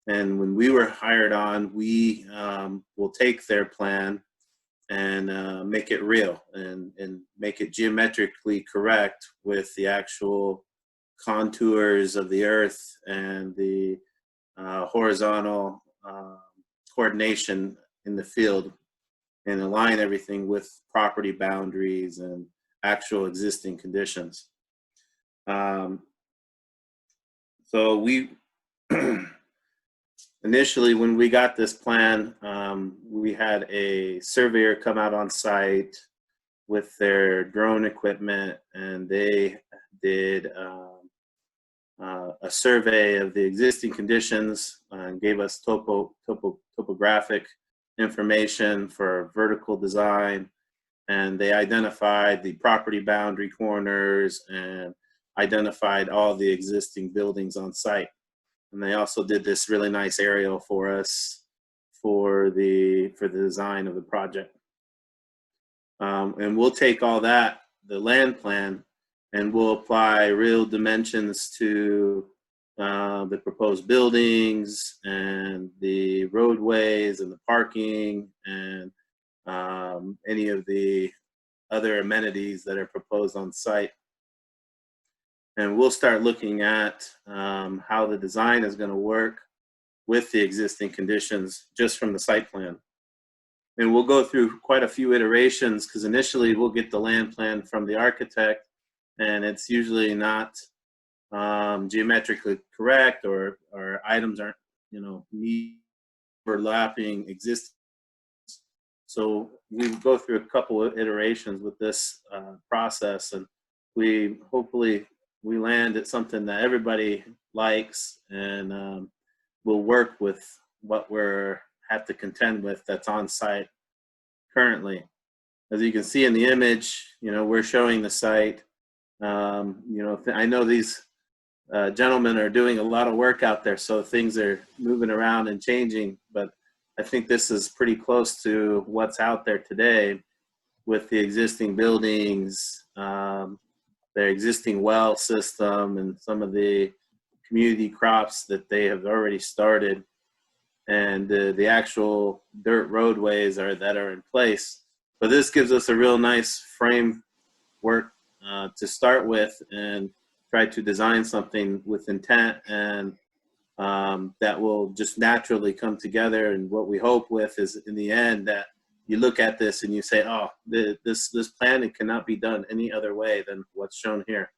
And when we were hired on, we will take their plan and make it real and make it geometrically correct with the actual contours of the earth and the horizontal coordination in the field, and align everything with property boundaries and actual existing conditions. So we initially, when we got this plan, we had a surveyor come out on site with their drone equipment, and they did a survey of the existing conditions and gave us topographic information for vertical design, and they identified the property boundary corners and identified all the existing buildings on site. And they also did this really nice aerial for us for the design of the project. And we'll take all that, the land plan, and we'll apply real dimensions to the proposed buildings and the roadways and the parking and any of the other amenities that are proposed on site. And we'll start looking at how the design is going to work with the existing conditions just from the site plan. And we'll go through quite a few iterations, because initially we'll get the land plan from the architect, and it's usually not geometrically correct, or items aren't, overlapping existing. So we go through a couple of iterations with this process, and we hopefully land at something that everybody likes, and we'll work with what we're have to contend with that's on site currently. As you can see in the image, we're showing the site. I know these gentlemen are doing a lot of work out there, so things are moving around and changing, but I think this is pretty close to what's out there today with the existing buildings, their existing well system, and some of the community crops that they have already started, and the actual dirt roadways that are in place. But this gives us a real nice framework to start with, and try to design something with intent, and that will just naturally come together. And what we hope with is, in the end, that you look at this and you say, oh, this planning cannot be done any other way than what's shown here.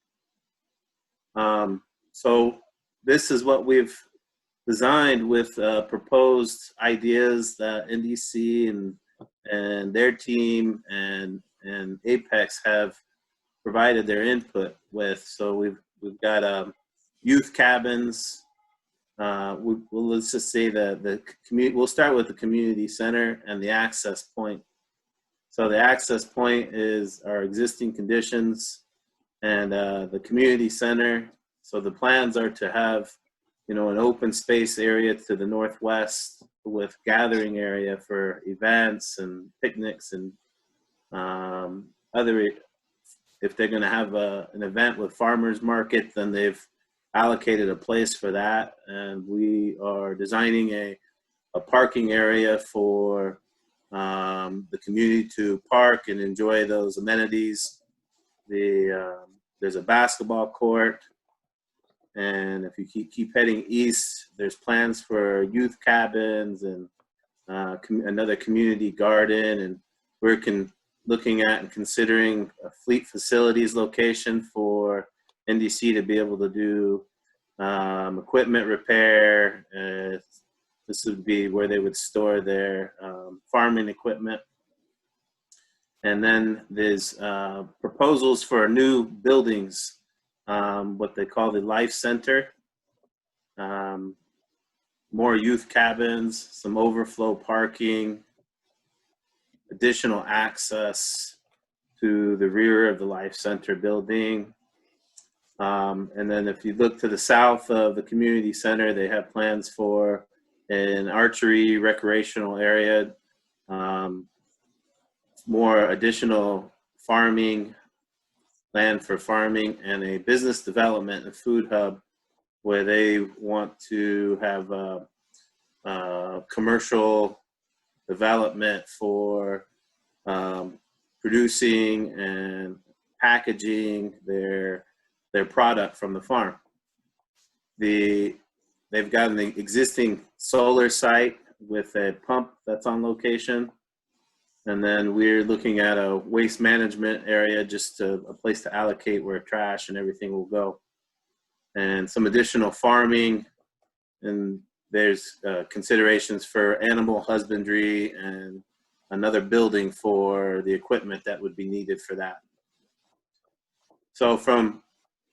So this is what we've designed with proposed ideas that NDC and their team and Apex have provided their input with. So we've got youth cabins. Let's just say we'll start with the community center and the access point. So the access point is our existing conditions, and the community center. So the plans are to have, an open space area to the northwest with gathering area for events and picnics and other. If they're going to have an event with farmers market, then they've allocated a place for that. And we are designing a parking area for the community to park and enjoy those amenities. There's a basketball court. And if you keep heading east, there's plans for youth cabins and another community garden. And we're looking at and considering a fleet facilities location for NDC to be able to do equipment repair. This would be where they would store their farming equipment. And then there's proposals for new buildings, what they call the Life Center, more youth cabins, some overflow parking, additional access to the rear of the Life Center building. And then if you look to the south of the community center, they have plans for an archery recreational area, more additional farming, land for farming, and a business development and food hub where they want to have commercial development for producing and packaging their product from the farm. They've got an existing solar site with a pump that's on location. And then we're looking at a waste management area, just a place to allocate where trash and everything will go. And some additional farming, and there's considerations for animal husbandry and another building for the equipment that would be needed for that. So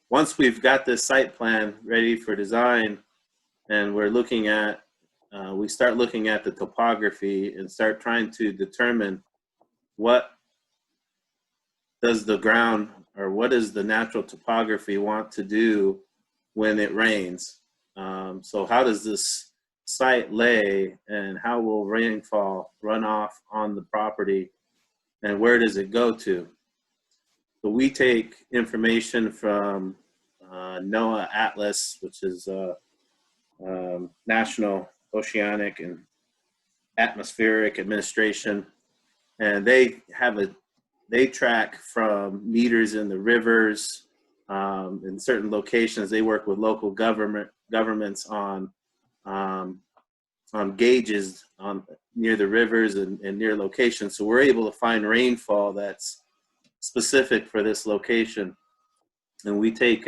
once we've got this site plan ready for design, and we're looking at, we start looking at the topography and start trying to determine what does the ground, or what does the natural topography want to do when it rains. So how does this site lay, and how will rainfall run off on the property, and where does it go to? So we take information from NOAA Atlas, which is National Oceanic and Atmospheric Administration, and they track from meters in the rivers in certain locations. They work with local governments on gauges near the rivers and near locations. So we're able to find rainfall that's specific for this location, and we take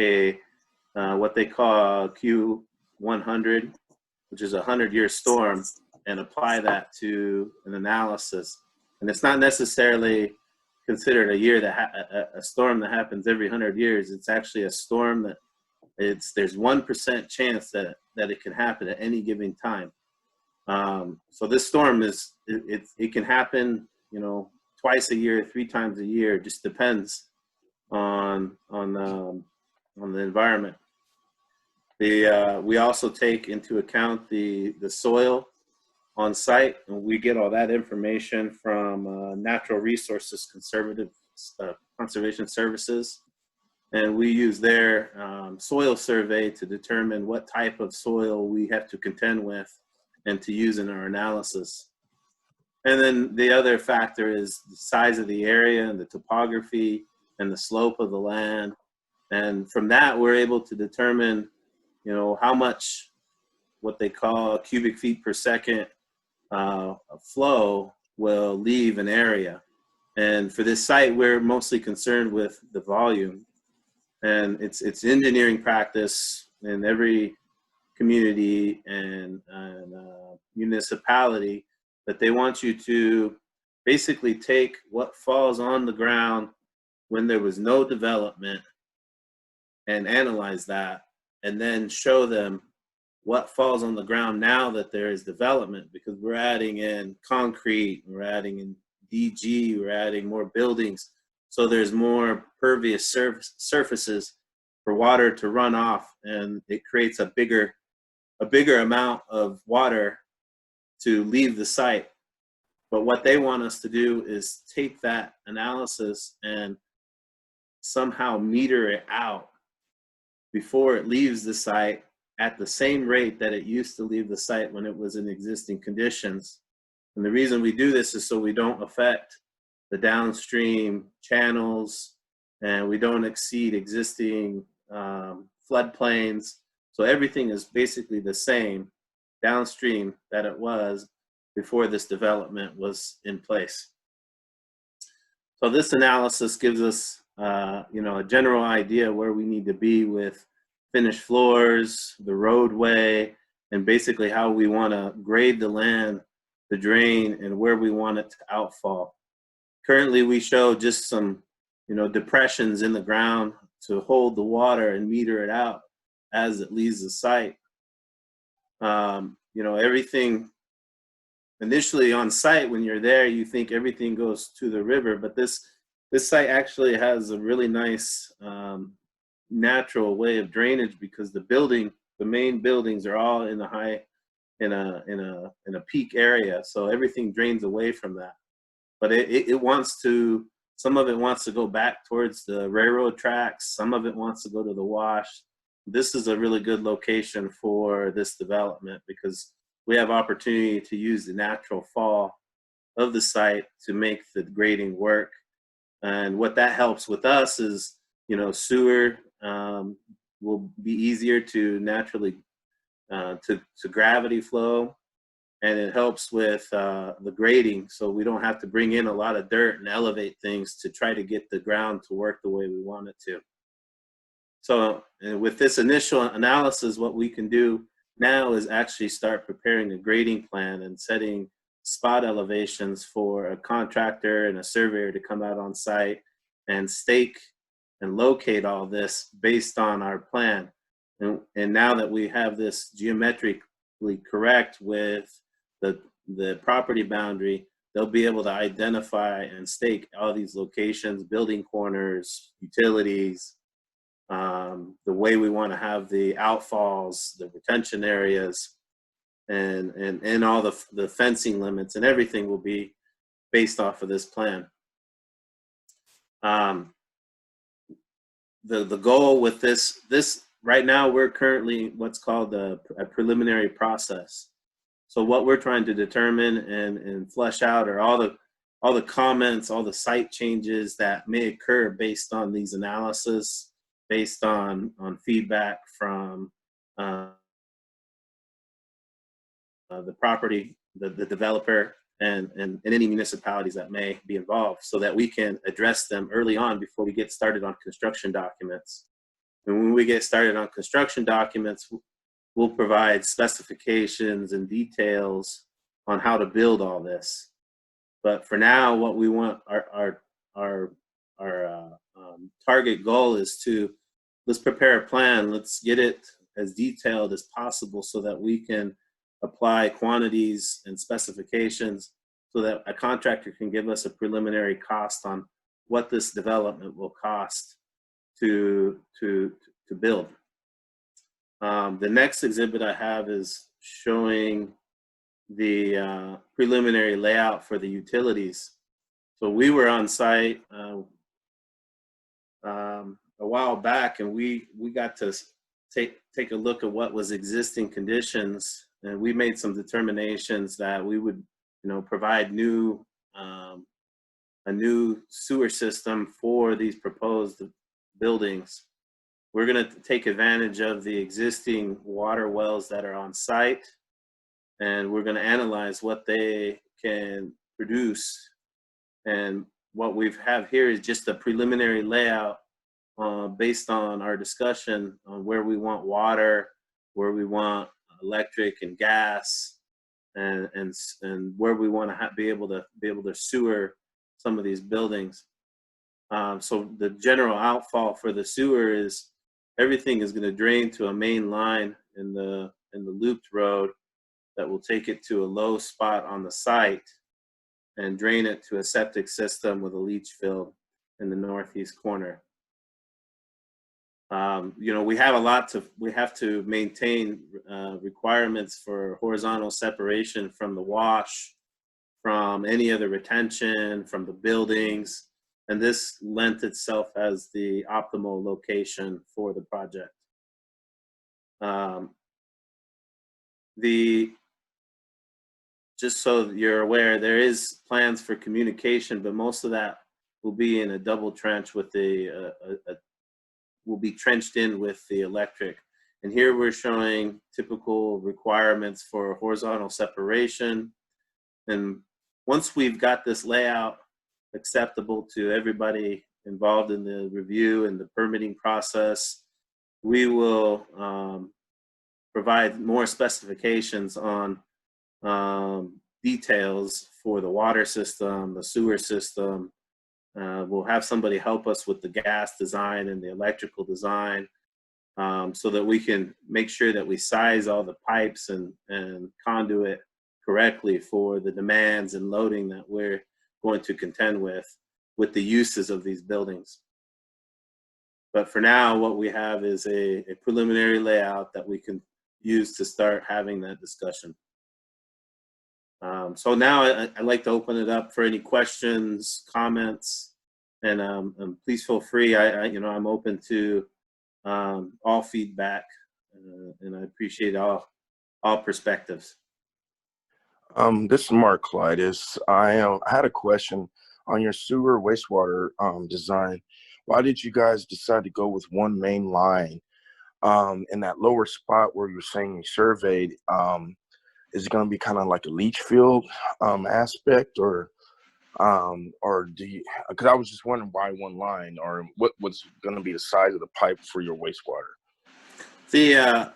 what they call a Q100, which is a 100-year storm, and apply that to an analysis. And it's not necessarily considered a storm that happens every 100 years. It's actually a storm that there's 1% chance that it can happen at any given time. So this storm it can happen, twice a year, 3 times a year. It just depends on the environment. We also take into account the soil on site, and we get all that information from Natural Resources Conservation Services, and we use their soil survey to determine what type of soil we have to contend with and to use in our analysis. And then the other factor is the size of the area and the topography and the slope of the land, and from that we're able to determine how much, what they call cubic feet per second flow will leave an area. And for this site, we're mostly concerned with the volume. And it's engineering practice in every community and municipality that they want you to basically take what falls on the ground when there was no development and analyze that, and then show them what falls on the ground now that there is development, because we're adding in concrete, we're adding in DG, we're adding more buildings. So there's more pervious surfaces for water to run off, and it creates a bigger amount of water to leave the site. But what they want us to do is take that analysis and somehow meter it out before it leaves the site at the same rate that it used to leave the site when it was in existing conditions. And the reason we do this is so we don't affect the downstream channels, and we don't exceed existing floodplains. So everything is basically the same downstream that it was before this development was in place. So this analysis gives us a general idea where we need to be with finished floors, the roadway, and basically how we want to grade the land, the drain, and where we want it to outfall. currently we show just some, depressions in the ground to hold the water and meter it out as it leaves the site. Everything initially on site, when you're there, you think everything goes to the river, but this site actually has a really nice natural way of drainage, because the main buildings are all in a peak area, so everything drains away from that. But some of it wants to go back towards the railroad tracks, some of it wants to go to the wash. This is a really good location for this development, because we have opportunity to use the natural fall of the site to make the grading work. And what that helps with us is, sewer will be easier to naturally to gravity flow, and it helps with the grading, so we don't have to bring in a lot of dirt and elevate things to try to get the ground to work the way we want it to. So with this initial analysis, what we can do now is actually start preparing a grading plan and setting spot elevations for a contractor and a surveyor to come out on site and stake and locate all this based on our plan. And now that we have this geometrically correct with the property boundary, they'll be able to identify and stake all these locations, building corners, utilities, the way we want to have the outfalls, the retention areas, and all the fencing limits, and everything will be based off of this plan. The goal with this right now, we're currently what's called a preliminary process. So what we're trying to determine and flesh out are all the comments, all the site changes that may occur based on these analysis, based on feedback from the property, the developer, and any municipalities that may be involved, so that we can address them early on before we get started on construction documents. And when we get started on construction documents, we'll provide specifications and details on how to build all this. But for now, what we want, our target goal is let's prepare a plan. Let's get it as detailed as possible so that we can apply quantities and specifications, so that a contractor can give us a preliminary cost on what this development will cost to build. The next exhibit I have is showing the preliminary layout for the utilities. So we were on site a while back, and we got to take a look at what was existing conditions, and we made some determinations that we would, provide a new sewer system for these proposed buildings. We're going to take advantage of the existing water wells that are on site, and we're going to analyze what they can produce. And what we have here is just a preliminary layout based on our discussion on where we want water, where we want electric and gas, and where we want to be able to sewer some of these buildings. So the general outfall for the sewer is everything is going to drain to a main line in the looped road that will take it to a low spot on the site and drain it to a septic system with a leach field in the northeast corner. We have to maintain requirements for horizontal separation from the wash, from any other retention, from the buildings, and this lent itself as the optimal location for the project. Just so you're aware, there is plans for communication, but most of that will be in a double trench with will be trenched in with the electric. And here we're showing typical requirements for horizontal separation. And once we've got this layout acceptable to everybody involved in the review and the permitting process, we will provide more specifications on details for the water system, the sewer system, We'll have somebody help us with the gas design and the electrical design, so that we can make sure that we size all the pipes and conduit correctly for the demands and loading that we're going to contend with the uses of these buildings. But for now, what we have is a preliminary layout that we can use to start having that discussion. So now I'd like to open it up for any questions, comments, and please feel free. I'm open to all feedback, and I appreciate all perspectives. This is Mark Clydes. I had a question on your sewer wastewater design. Why did you guys decide to go with one main line? In that lower spot where you're saying you surveyed, is it going to be kind of like a leach field aspect, or do you? Because I was just wondering why one line, or what's going to be the size of the pipe for your wastewater? The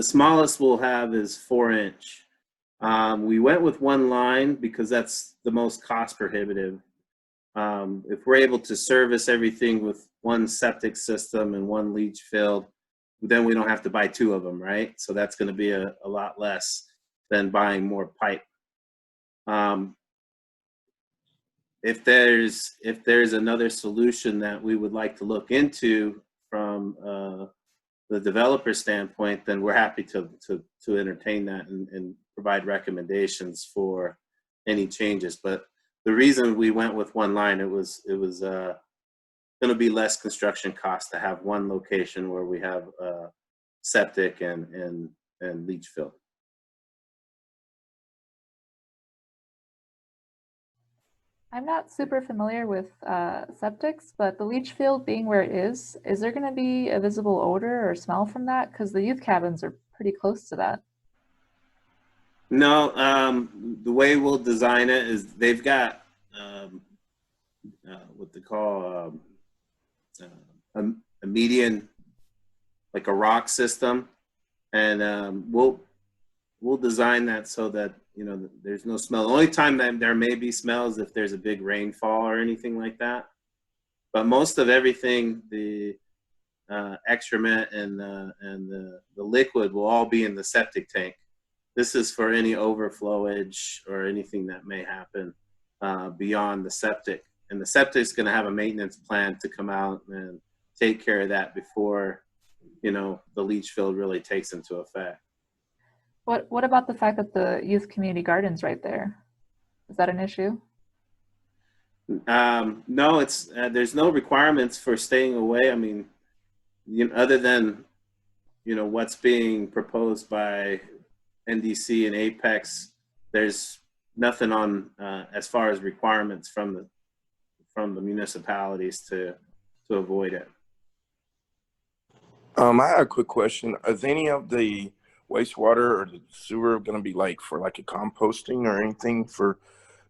smallest we'll have is 4-inch. We went with one line because that's the most cost prohibitive. If we're able to service everything with one septic system and one leach field, then we don't have to buy 2 of them, right? So that's going to be a lot less than buying more pipe. If there's another solution that we would like to look into from the developer standpoint, then we're happy to entertain that and provide recommendations for any changes. But the reason we went with one line, it was going to be less construction cost to have one location where we have septic and leach field. I'm not super familiar with septics, but the leach field being where it is there going to be a visible odor or smell from that? Because the youth cabins are pretty close to that. No, the way we'll design it is they've got what they call a median, like a rock system, and we'll design that so that there's no smell. The only time that there may be smells if there's a big rainfall or anything like that. But most of everything, the excrement and the liquid will all be in the septic tank. This is for any overflowage or anything that may happen beyond the septic. And the septic is going to have a maintenance plan to come out and take care of that before, the leach field really takes into effect. What about the fact that the youth community garden's right there? Is that an issue? No, it's there's no requirements for staying away. I mean, other than what's being proposed by NDC and Apex, there's nothing on as far as requirements from the municipalities to avoid it. I had a quick question. Is any of the wastewater or the sewer going to be for a composting or anything for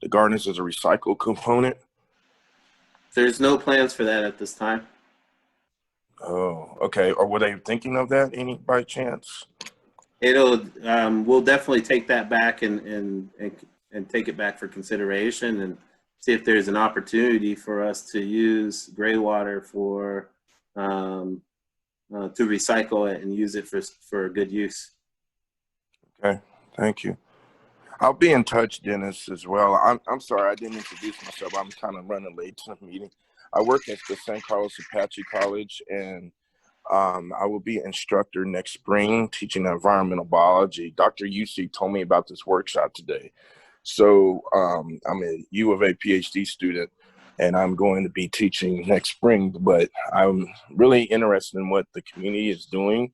the gardens as a recycle component? There's no plans for that at this time. Oh, okay. Or were they thinking of that by chance? We'll definitely take that back and take it back for consideration and see if there's an opportunity for us to use gray water to recycle it and use it for good use. Okay, thank you. I'll be in touch, Dennis, as well. I'm sorry I didn't introduce myself. I'm kind of running late to the meeting. I work at the San Carlos Apache College, and I will be an instructor next spring teaching environmental biology. Dr. Yusey told me about this workshop today. So I'm a U of A PhD student, and I'm going to be teaching next spring, but I'm really interested in what the community is doing.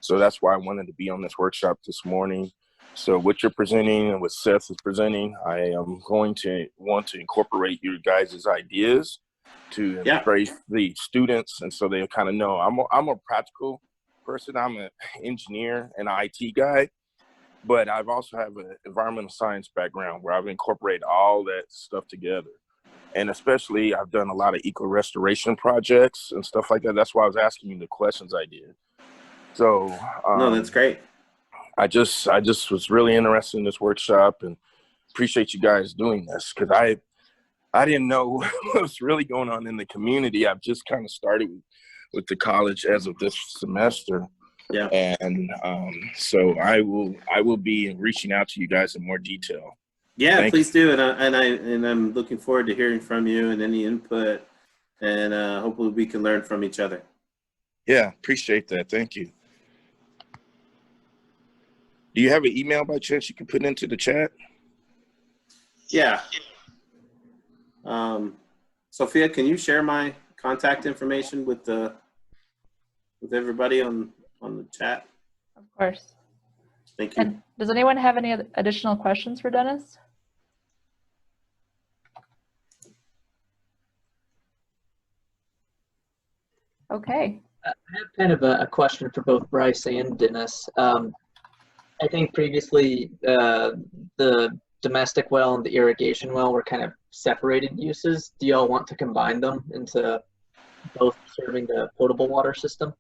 So that's why I wanted to be on this workshop this morning. So what you're presenting and what Seth is presenting, I am going to want to incorporate your guys' ideas to embrace the students, and so they kind of know I'm a practical person. I'm an engineer and IT guy, but I've also have an environmental science background where I've incorporated all that stuff together. And especially I've done a lot of eco restoration projects and stuff like that. That's why I was asking you the questions I did. So no, that's great. I just was really interested in this workshop and appreciate you guys doing this, because I didn't know what was really going on in the community. I've just kind of started with the college as of this semester. Yeah. And so I will be reaching out to you guys in more detail. Yeah, please do. And I'm looking forward to hearing from you and any input, and hopefully we can learn from each other. Yeah, appreciate that. Thank you. Do you have an email by chance you can put into the chat? Yeah. Sophia, can you share my contact information with everybody on the chat? Of course. Thank you. And does anyone have any additional questions for Dennis? Okay. I have kind of a question for both Bryce and Dennis. I think previously the domestic well and the irrigation well were kind of separated uses. Do y'all want to combine them into both serving the potable water system?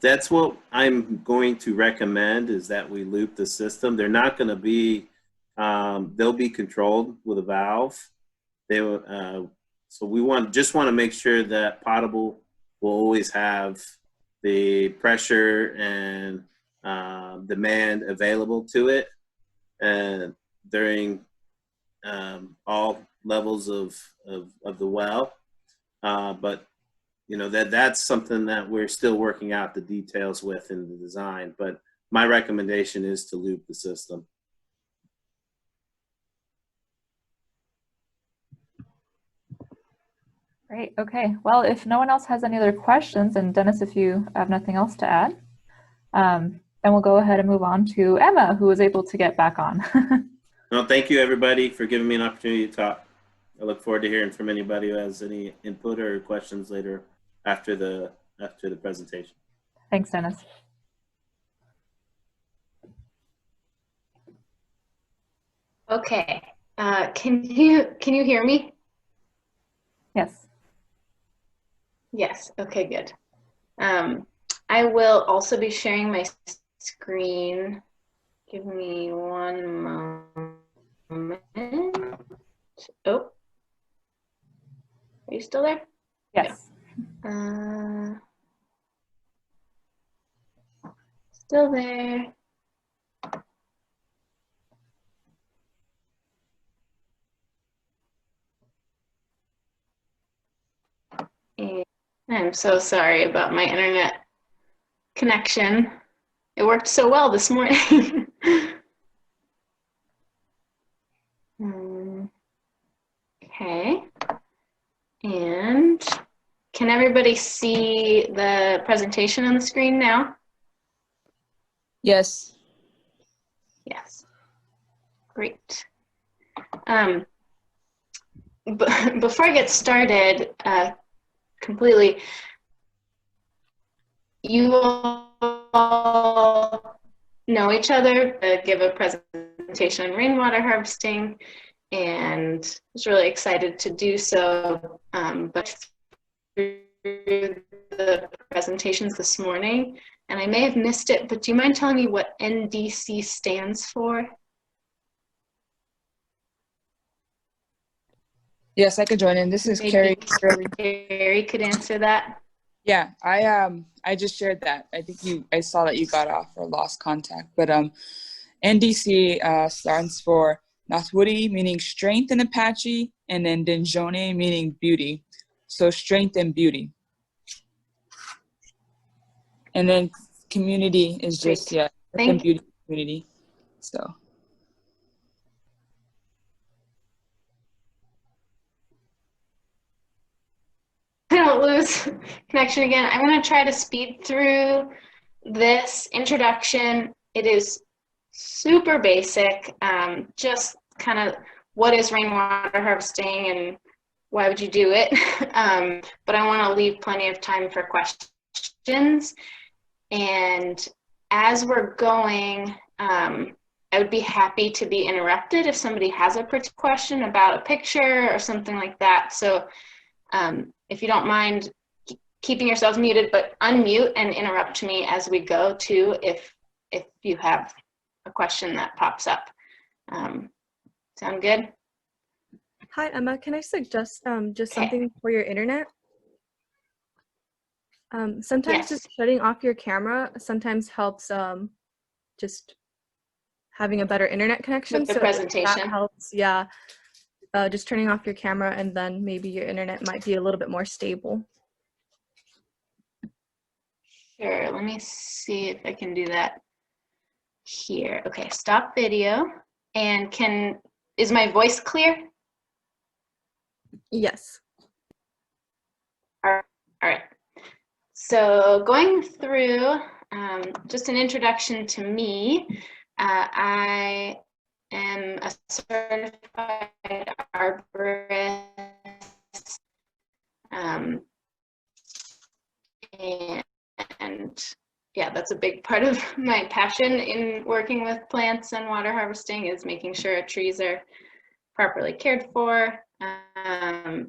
That's what I'm going to recommend, is that we loop the system. They're not going to be, they'll be controlled with a valve. They will, so we just want to make sure that potable will always have the pressure and demand available to it, and during all levels of the well. But you know, that's something that we're still working out the details with in the design. But my recommendation is to loop the system. Great. Okay. Well, if no one else has any other questions, and Dennis, if you have nothing else to add, then we'll go ahead and move on to Emma, who was able to get back on. No, thank you everybody for giving me an opportunity to talk. I look forward to hearing from anybody who has any input or questions later after the presentation. Thanks, Dennis. Okay. Can you hear me? Yes. Yes. Okay, good. I will also be sharing my screen. Give me one moment. Oh, are you still there? Yes. Still there. And I'm so sorry about my internet connection. It worked so well this morning. Okay. And can everybody see the presentation on the screen now? Yes. Yes. Great. Before I get started completely, you all know each other to give a presentation on rainwater harvesting, and I was really excited to do so. But through the presentations this morning, and I may have missed it, but do you mind telling me what NDC stands for? Yes, I could join in. This is Maybe Carrie. Carrie could answer that. Yeah, I just shared that. I think I saw that you got off or lost contact. But NDC stands for Nalwoodi, meaning strength in Apache, and then Denzhone, meaning beauty. So strength and beauty. And then community is just, yeah, and beauty community. So. I don't lose connection again. I'm going to try to speed through this introduction. It is super basic, just kind of what is rainwater harvesting and why would you do it? But I want to leave plenty of time for questions. And as we're going, I would be happy to be interrupted if somebody has a question about a picture or something like that. So if you don't mind keeping yourselves muted, but unmute and interrupt me as we go too, if you have a question that pops up. Sound good? Hi, Emma. Can I suggest just Okay. something for your internet? Sometimes Yes. just shutting off your camera sometimes helps just having a better internet connection. With the So if presentation. that helps, yeah. Just turning off your camera and then maybe your internet might be a little bit more stable. Sure, let me see if I can do that here. Okay, stop video. And is my voice clear? Yes. All right. So going through just an introduction to me, I am a certified arborist, and yeah, that's a big part of my passion in working with plants and water harvesting, is making sure trees are properly cared for. I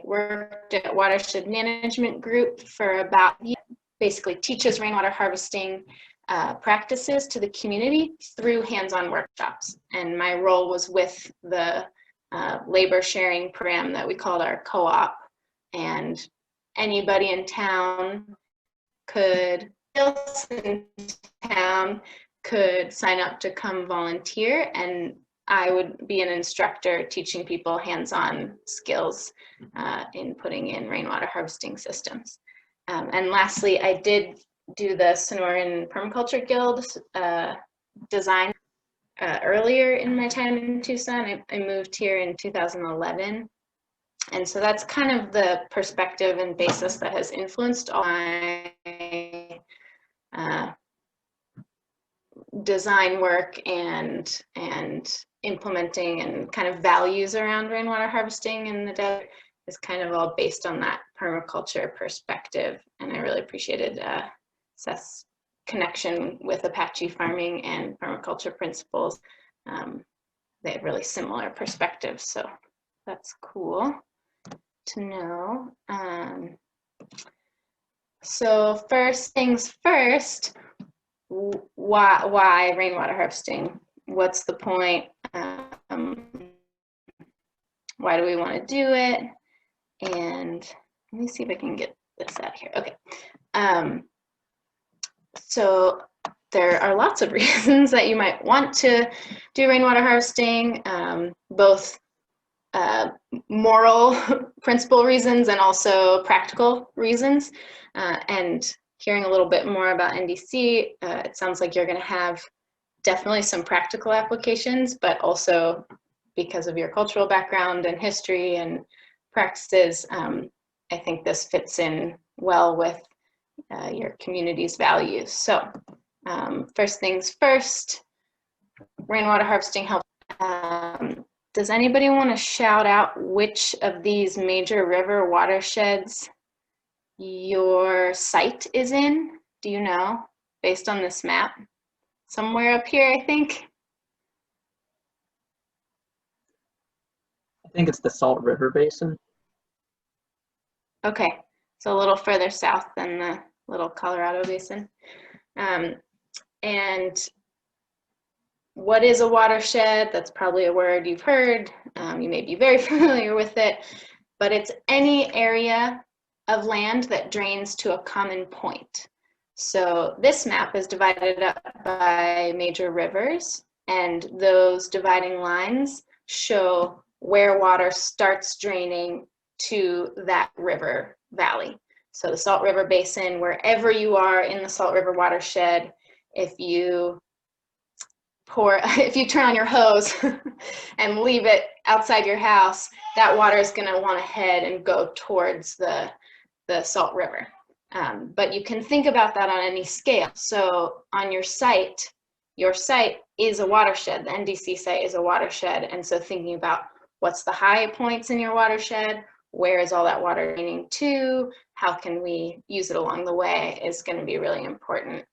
worked at Watershed Management Group for about, basically teaches rainwater harvesting practices to the community through hands-on workshops. And my role was with the labor sharing program that we called our co-op. And anybody in town could sign up to come volunteer, and I would be an instructor teaching people hands-on skills in putting in rainwater harvesting systems. And lastly, I did do the Sonoran Permaculture Guild design earlier in my time in Tucson. I moved here in 2011. And so that's kind of the perspective and basis that has influenced all my design work and implementing and kind of values around rainwater harvesting in the desert is kind of all based on that permaculture perspective. And I really appreciated Seth's connection with Apache farming and permaculture principles. They have really similar perspectives, so that's cool to know. So first things first, why rainwater harvesting? What's the point? Why do we want to do it? And let me see if I can get this out here. Okay. So there are lots of reasons that you might want to do rainwater harvesting, both moral principle reasons and also practical reasons. And hearing a little bit more about NDC, it sounds like you're going to have definitely some practical applications, but also because of your cultural background and history and practices, I think this fits in well with your community's values. So first things first, rainwater harvesting helps. Does anybody want to shout out which of these major river watersheds your site is in? Do you know, based on this map? Somewhere up here, I think. I think it's the Salt River Basin. Okay, so a little further south than the little Colorado Basin. And what is a watershed? That's probably a word you've heard. You may be very familiar with it, but it's any area of land that drains to a common point. So this map is divided up by major rivers, and those dividing lines show where water starts draining to that river valley. So the Salt River Basin, wherever you are in the Salt River watershed, if you turn on your hose and leave it outside your house, that water is going to want to head and go towards the Salt River. But you can think about that on any scale. So on your site is a watershed. The NDC site is a watershed. And so thinking about what's the high points in your watershed, where is all that water draining to, how can we use it along the way, is going to be really important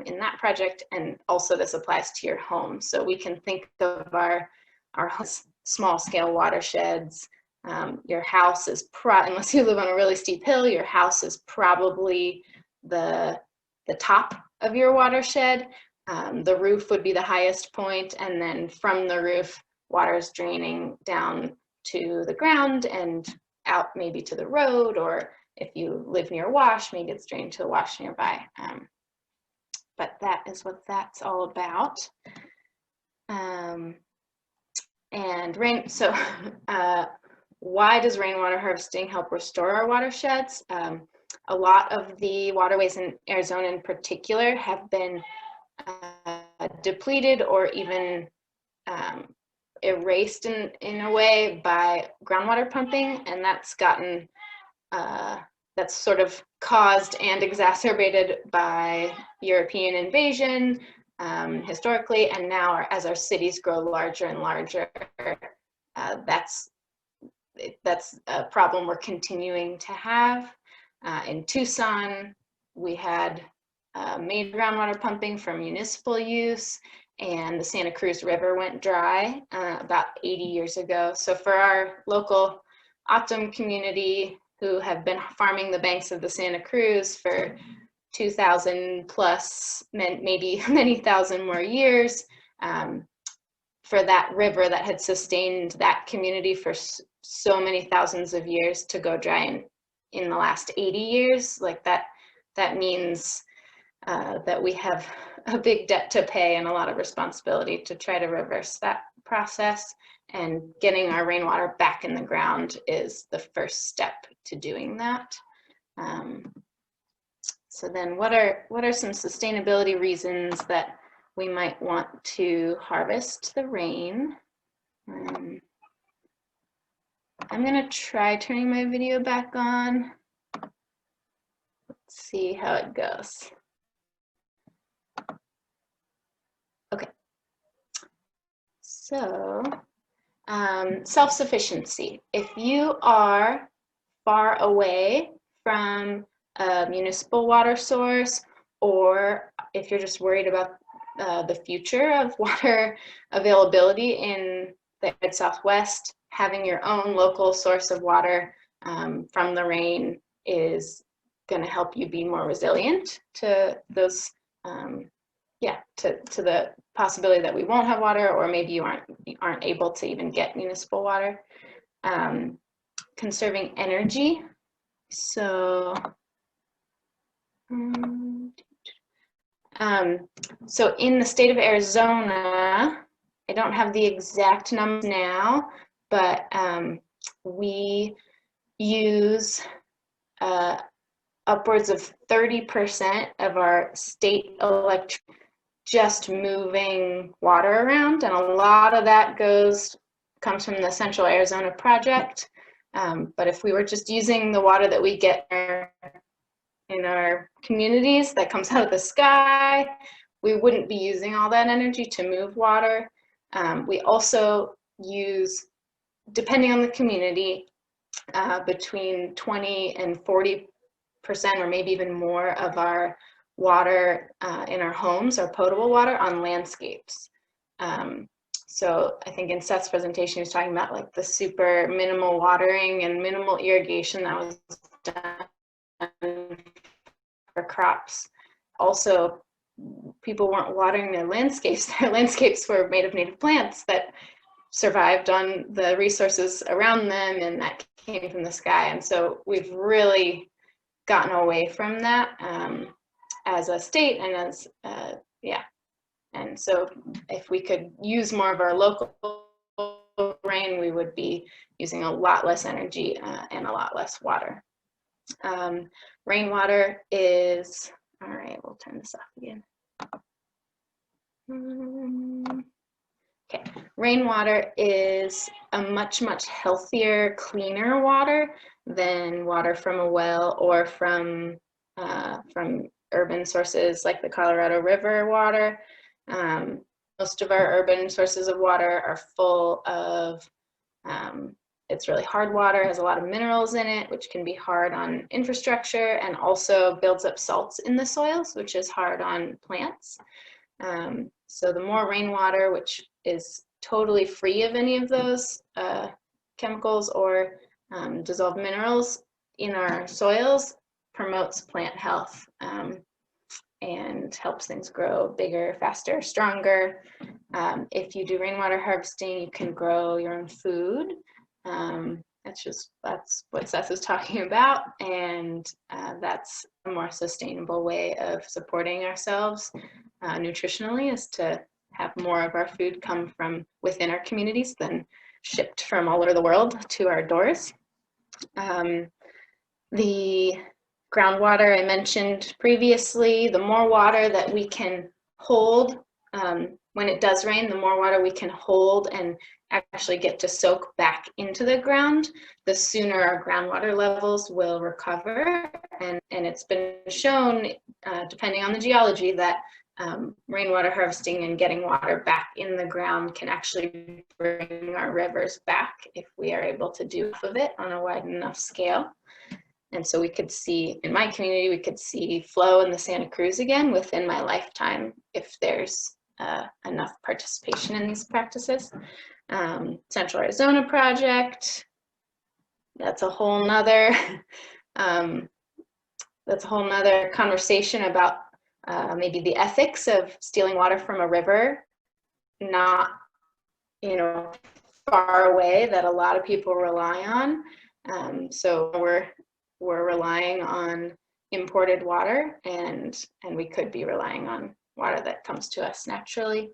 in that project. And also this applies to your home. So we can think of our small scale watersheds. Your house is unless you live on a really steep hill, your house is probably the top of your watershed. The roof would be the highest point, and then from the roof, water is draining down to the ground and out maybe to the road, or if you live near a wash, maybe it's drained to a wash nearby. But that is what that's all about. And why does rainwater harvesting help restore our watersheds? A lot of the waterways in Arizona in particular have been depleted or even erased in a way by groundwater pumping, and that's gotten that's sort of caused and exacerbated by European invasion historically, and now as our cities grow larger and larger, that's a problem we're continuing to have. In Tucson, we had made groundwater pumping for municipal use, and the Santa Cruz River went dry about 80 years ago. So for our local O'odham community, who have been farming the banks of the Santa Cruz for 2,000 plus, maybe many thousand more years, for that river that had sustained that community for so many thousands of years to go dry in the last 80 years, like that means that we have a big debt to pay and a lot of responsibility to try to reverse that process. And getting our rainwater back in the ground is the first step to doing that. So then what are some sustainability reasons that we might want to harvest the rain? I'm gonna try turning my video back on. Let's see how it goes. Okay, so self-sufficiency. If you are far away from a municipal water source, or if you're just worried about the future of water availability in the Southwest, having your own local source of water from the rain is going to help you be more resilient to those to the possibility that we won't have water, or maybe you aren't able to even get municipal water. Conserving energy. So so in the state of Arizona, I don't have the exact numbers now, but we use upwards of 30% of our state electricity just moving water around, and a lot of that comes from the Central Arizona Project. But if we were just using the water that we get in our communities that comes out of the sky, we wouldn't be using all that energy to move water. We also use, depending on the community, between 20 and 40% or maybe even more of our water in our homes, our potable water, on landscapes. So I think in Seth's presentation, he was talking about like the super minimal watering and minimal irrigation that was done for crops. Also, people weren't watering their landscapes. Their landscapes were made of native plants that survived on the resources around them, and that came from the sky. And so we've really gotten away from that as a state, and as and so if we could use more of our local rain, we would be using a lot less energy and a lot less water. Rainwater is, all right, we'll turn this off again. Okay, rainwater is a much, much healthier, cleaner water than water from a well or from urban sources like the Colorado River water. Most of our urban sources of water are full of, it's really hard water, has a lot of minerals in it, which can be hard on infrastructure, and also builds up salts in the soils, which is hard on plants. So the more rainwater, which is totally free of any of those chemicals or dissolved minerals in our soils, promotes plant health. and helps things grow bigger, faster, stronger. If you do rainwater harvesting, you can grow your own food. That's what Seth was talking about, and that's a more sustainable way of supporting ourselves nutritionally, is to have more of our food come from within our communities than shipped from all over the world to our doors. The groundwater I mentioned previously, the more water that we can hold when it does rain, the more water we can hold and actually get to soak back into the ground, the sooner our groundwater levels will recover. And it's been shown, depending on the geology, that rainwater harvesting and getting water back in the ground can actually bring our rivers back if we are able to do enough of it on a wide enough scale. And so we could see, in my community, we could see flow in the Santa Cruz again within my lifetime if there's enough participation in these practices. Central Arizona Project, that's a whole nother conversation about maybe the ethics of stealing water from a river, not, far away, that a lot of people rely on. So we're relying on imported water, and we could be relying on water that comes to us naturally.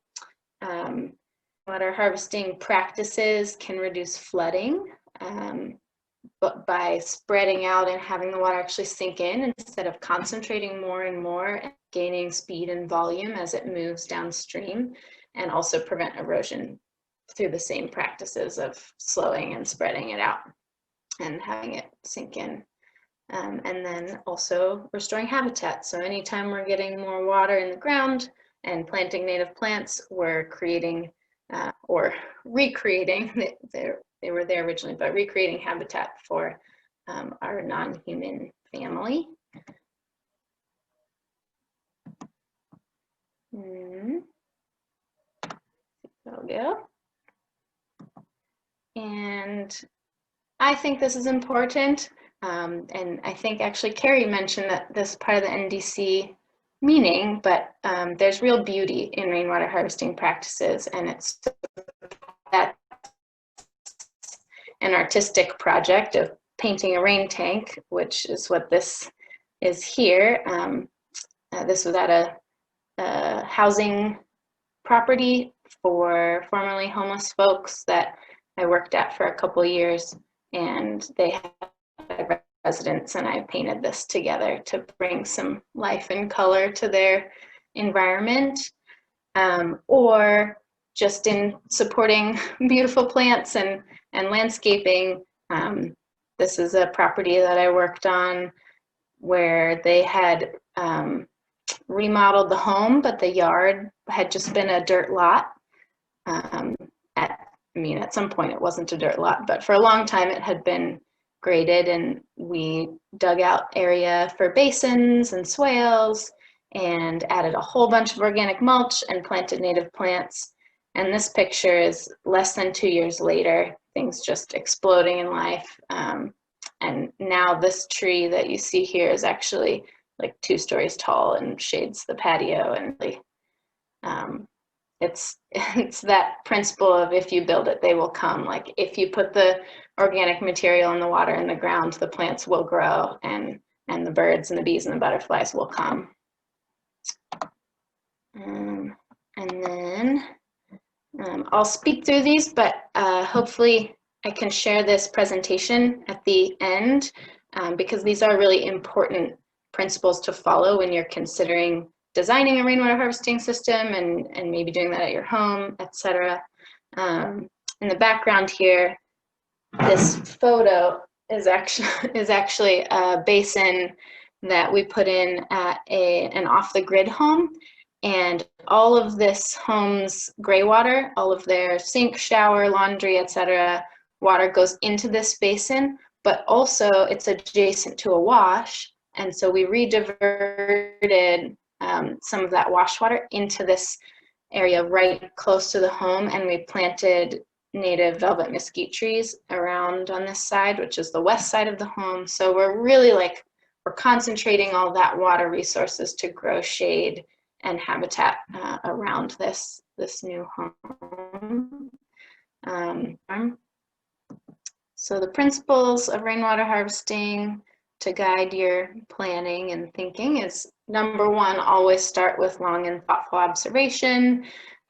Water harvesting practices can reduce flooding, but by spreading out and having the water actually sink in instead of concentrating more and more and gaining speed and volume as it moves downstream, and also prevent erosion through the same practices of slowing and spreading it out and having it sink in. And then also restoring habitat. So anytime we're getting more water in the ground and planting native plants, we're creating or recreating, they were there originally, but recreating habitat for our non-human family. There we go. And I think this is important. And I think actually Carrie mentioned that this is part of the NDC meaning, but there's real beauty in rainwater harvesting practices, and it's an artistic project of painting a rain tank, which is what this is here. This was at a housing property for formerly homeless folks that I worked at for a couple years, and they had residents, and I painted this together to bring some life and color to their environment, or just in supporting beautiful plants and landscaping. This is a property that I worked on where they had remodeled the home, but the yard had just been a dirt lot. At some point it wasn't a dirt lot, but for a long time it had been graded, and we dug out area for basins and swales and added a whole bunch of organic mulch and planted native plants. And this picture is less than 2 years later, things just exploding in life. And now this tree that you see here is actually like 2 stories tall and shades the patio. And it's that principle of if you build it, they will come. Like if you put the organic material and the water in the ground, the plants will grow, and the birds and the bees and the butterflies will come. And then I'll speak through these, but hopefully I can share this presentation at the end, because these are really important principles to follow when you're considering designing a rainwater harvesting system and maybe doing that at your home, etc. In the background here, this photo is actually a basin that we put in at an off-the-grid home, and all of this home's gray water, all of their sink, shower, laundry, etc., water goes into this basin, but also it's adjacent to a wash, and so we rediverted some of that wash water into this area right close to the home, and we planted native velvet mesquite trees around on this side, which is the west side of the home. So we're really we're concentrating all that water resources to grow shade and habitat around this new home. So the principles of rainwater harvesting to guide your planning and thinking is, number one, always start with long and thoughtful observation.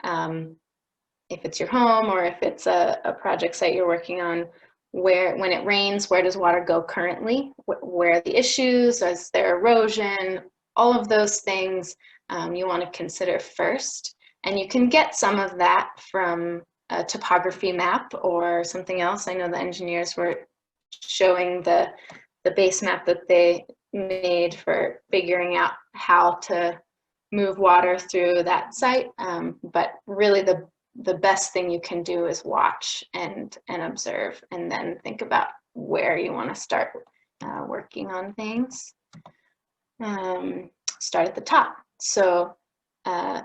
If it's your home or if it's a project site you're working on, when it rains, where does water go currently? Where are the issues? Is there erosion? All of those things you want to consider first. And you can get some of that from a topography map or something else. I know the engineers were showing the base map that they made for figuring out how to move water through that site. But really the best thing you can do is watch and observe, and then think about where you want to start working on things. Start at the top. So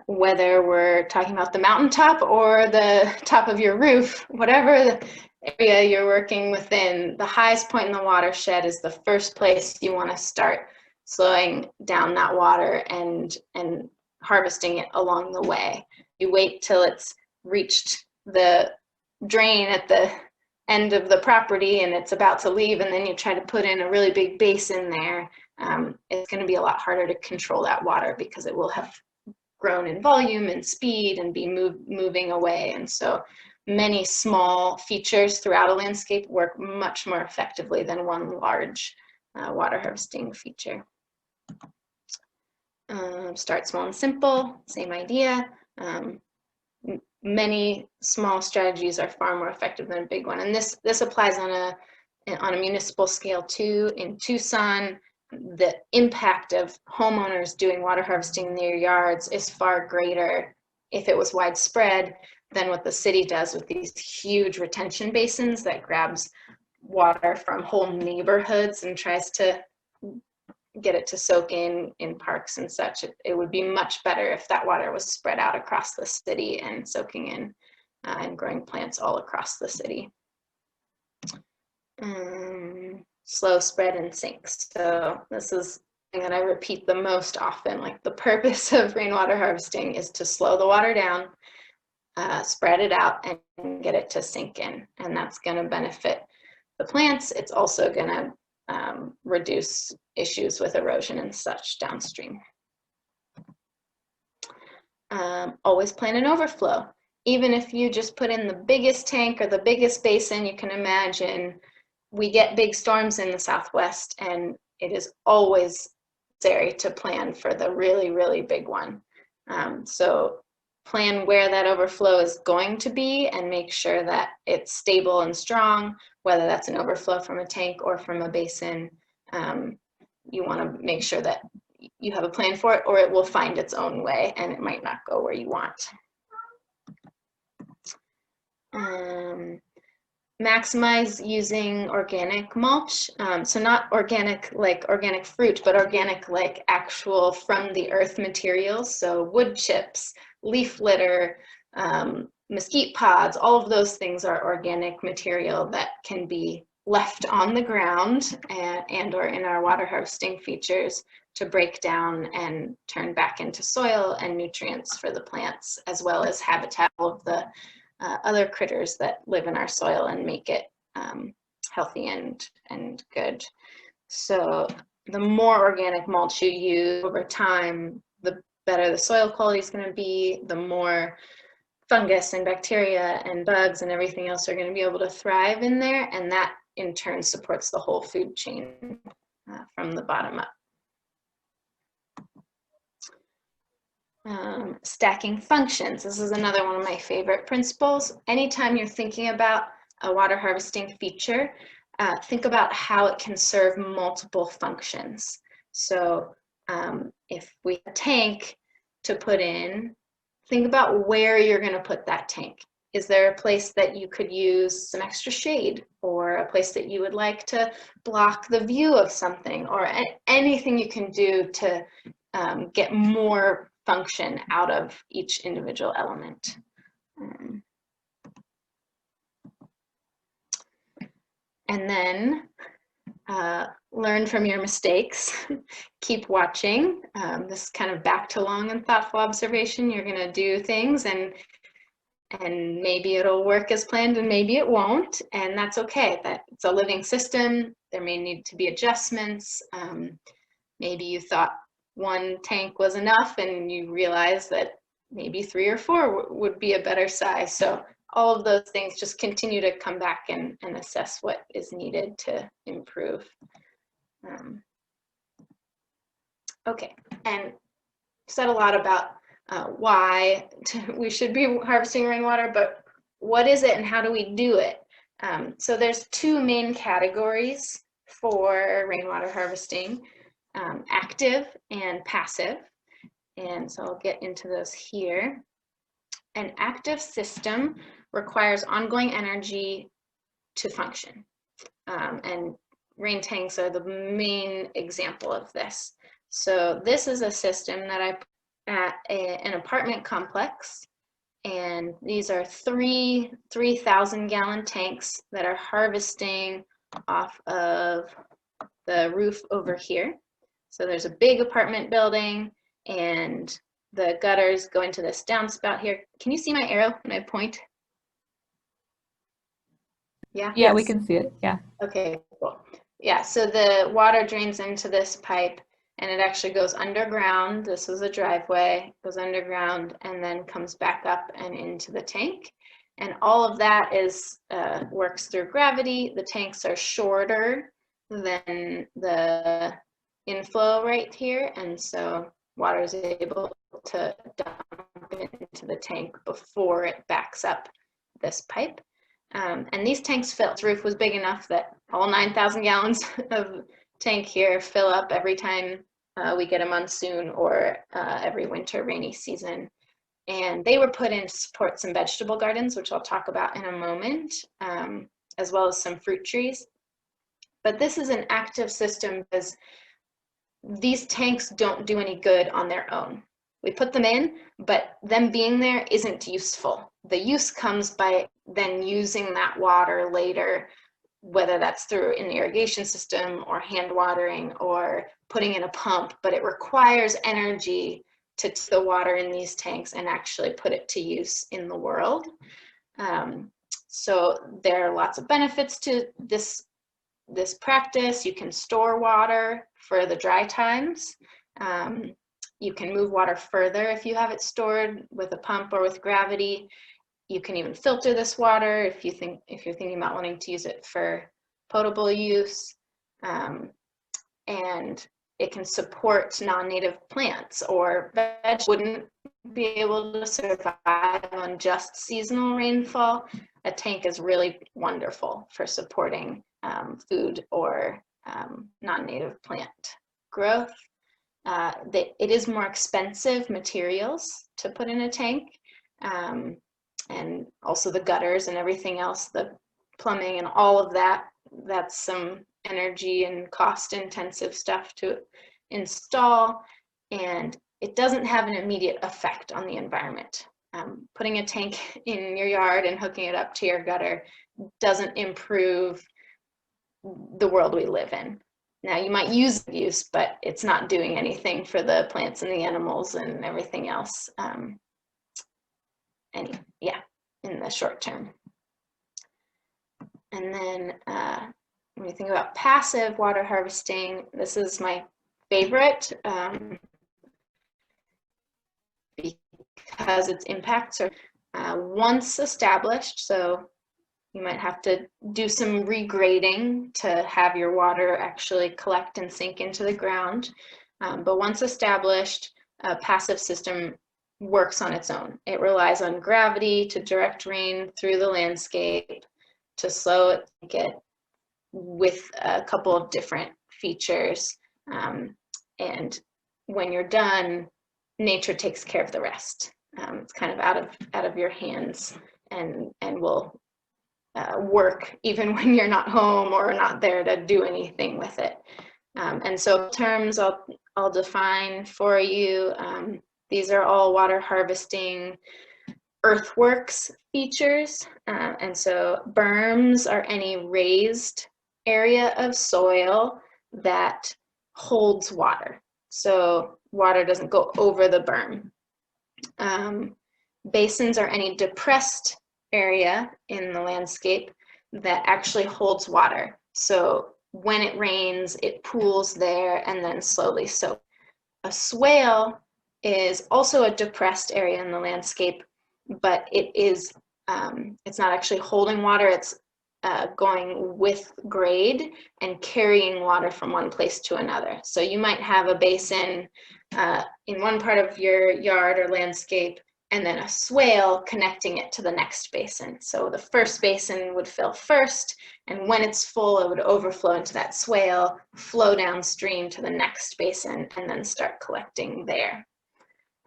whether we're talking about the mountaintop or the top of your roof, whatever the area you're working within, the highest point in the watershed is the first place you want to start slowing down that water and harvesting it along the way. You wait till it's reached the drain at the end of the property and it's about to leave, and then you try to put in a really big basin there. It's going to be a lot harder to control that water because it will have grown in volume and speed and be moving away. And so many small features throughout a landscape work much more effectively than one large water harvesting feature. Start small and simple, same idea. Many small strategies are far more effective than a big one. And this applies on a municipal scale too. In Tucson, the impact of homeowners doing water harvesting in their yards is far greater if it was widespread than what the city does with these huge retention basins that grabs water from whole neighborhoods and tries to get it to soak in parks and such. It would be much better if that water was spread out across the city and soaking in and growing plants all across the city. Slow spread and sink. So this is something that I repeat the most often. Like, the purpose of rainwater harvesting is to slow the water down, spread it out, and get it to sink in. And that's going to benefit the plants. It's also going to reduce issues with erosion and such downstream. Always plan an overflow. Even if you just put in the biggest tank or the biggest basin you can imagine, we get big storms in the Southwest, and it is always necessary to plan for the really, really big one. So plan where that overflow is going to be and make sure that it's stable and strong, whether that's an overflow from a tank or from a basin. You want to make sure that you have a plan for it, or it will find its own way and it might not go where you want. Maximize using organic mulch. So not organic like organic fruit, but organic like actual from the earth materials. So wood chips, leaf litter, mesquite pods, all of those things are organic material that can be left on the ground and or in our water harvesting features to break down and turn back into soil and nutrients for the plants, as well as habitat of the other critters that live in our soil and make it healthy and good. So the more organic mulch you use over time, the better the soil quality is going to be, the more fungus and bacteria and bugs and everything else are going to be able to thrive in there, and that in turn supports the whole food chain from the bottom up. Stacking functions. This is another one of my favorite principles. Anytime you're thinking about a water harvesting feature, think about how it can serve multiple functions. So if we have a tank to put in, think about where you're going to put that tank. Is there a place that you could use some extra shade, or a place that you would like to block the view of something, or anything you can do to get more function out of each individual element. And then learn from your mistakes, keep watching. This is kind of back to long and thoughtful observation. You're going to do things and maybe it'll work as planned and maybe it won't, and that's okay. That it's a living system. There may need to be adjustments. Maybe you thought one tank was enough and you realize that maybe 3 or 4 would be a better size. So all of those things, just continue to come back and assess what is needed to improve. Okay, and said a lot about why we should be harvesting rainwater, but what is it and how do we do it? So there's 2 main categories for rainwater harvesting, active and passive. And so I'll get into those here. An active system requires ongoing energy to function. And rain tanks are the main example of this. So this is a system that I put at an apartment complex, and these are 3,000-gallon tanks that are harvesting off of the roof over here. So there's a big apartment building, and the gutters go into this downspout here. Can you see my arrow when I point? Yeah? Yeah, we can see it. Yeah. Okay, cool. Yeah, so the water drains into this pipe and it actually goes underground. This is a driveway, goes underground and then comes back up and into the tank. And all of that is works through gravity. The tanks are shorter than the inflow right here, and so water is able to dump into the tank before it backs up this pipe. And these tanks fill. This roof was big enough that all 9,000 gallons of tank here fill up every time we get a monsoon or every winter rainy season. And they were put in to support some vegetable gardens, which I'll talk about in a moment, as well as some fruit trees. But this is an active system because these tanks don't do any good on their own. We put them in, but them being there isn't useful. The use comes by then using that water later, whether that's through an irrigation system or hand watering or putting in a pump, but it requires energy to take the water in these tanks and actually put it to use in the world. So there are lots of benefits to this practice. You can store water for the dry times. You can move water further if you have it stored with a pump or with gravity. You can even filter this water if you're thinking about wanting to use it for potable use. And it can support non-native plants, or veg wouldn't be able to survive on just seasonal rainfall. A tank is really wonderful for supporting food or non-native plant growth. It is more expensive materials to put in a tank, and also the gutters and everything else, the plumbing and all of that, that's some energy and cost intensive stuff to install, and it doesn't have an immediate effect on the environment. Putting a tank in your yard and hooking it up to your gutter doesn't improve the world we live in. Now you might use use, but it's not doing anything for the plants and the animals and everything else. And yeah, in the short term. And then when you think about passive water harvesting, this is my favorite because its impacts are once established. So you might have to do some regrading to have your water actually collect and sink into the ground. But once established, a passive system works on its own. It relies on gravity to direct rain through the landscape, to slow it, get with a couple of different features. And when you're done, nature takes care of the rest. It's kind of out of your hands and will work even when you're not home or not there to do anything with it. And so terms I'll define for you. These are all water harvesting earthworks features. And so berms are any raised area of soil that holds water. So water doesn't go over the berm. Basins are any depressed area in the landscape that actually holds water. So when it rains, it pools there and then slowly soaks. A swale is also a depressed area in the landscape, but it's not actually holding water. It's going with grade and carrying water from one place to another. So you might have a basin in one part of your yard or landscape, and then a swale connecting it to the next basin. So the first basin would fill first, and when it's full, it would overflow into that swale, flow downstream to the next basin, and then start collecting there.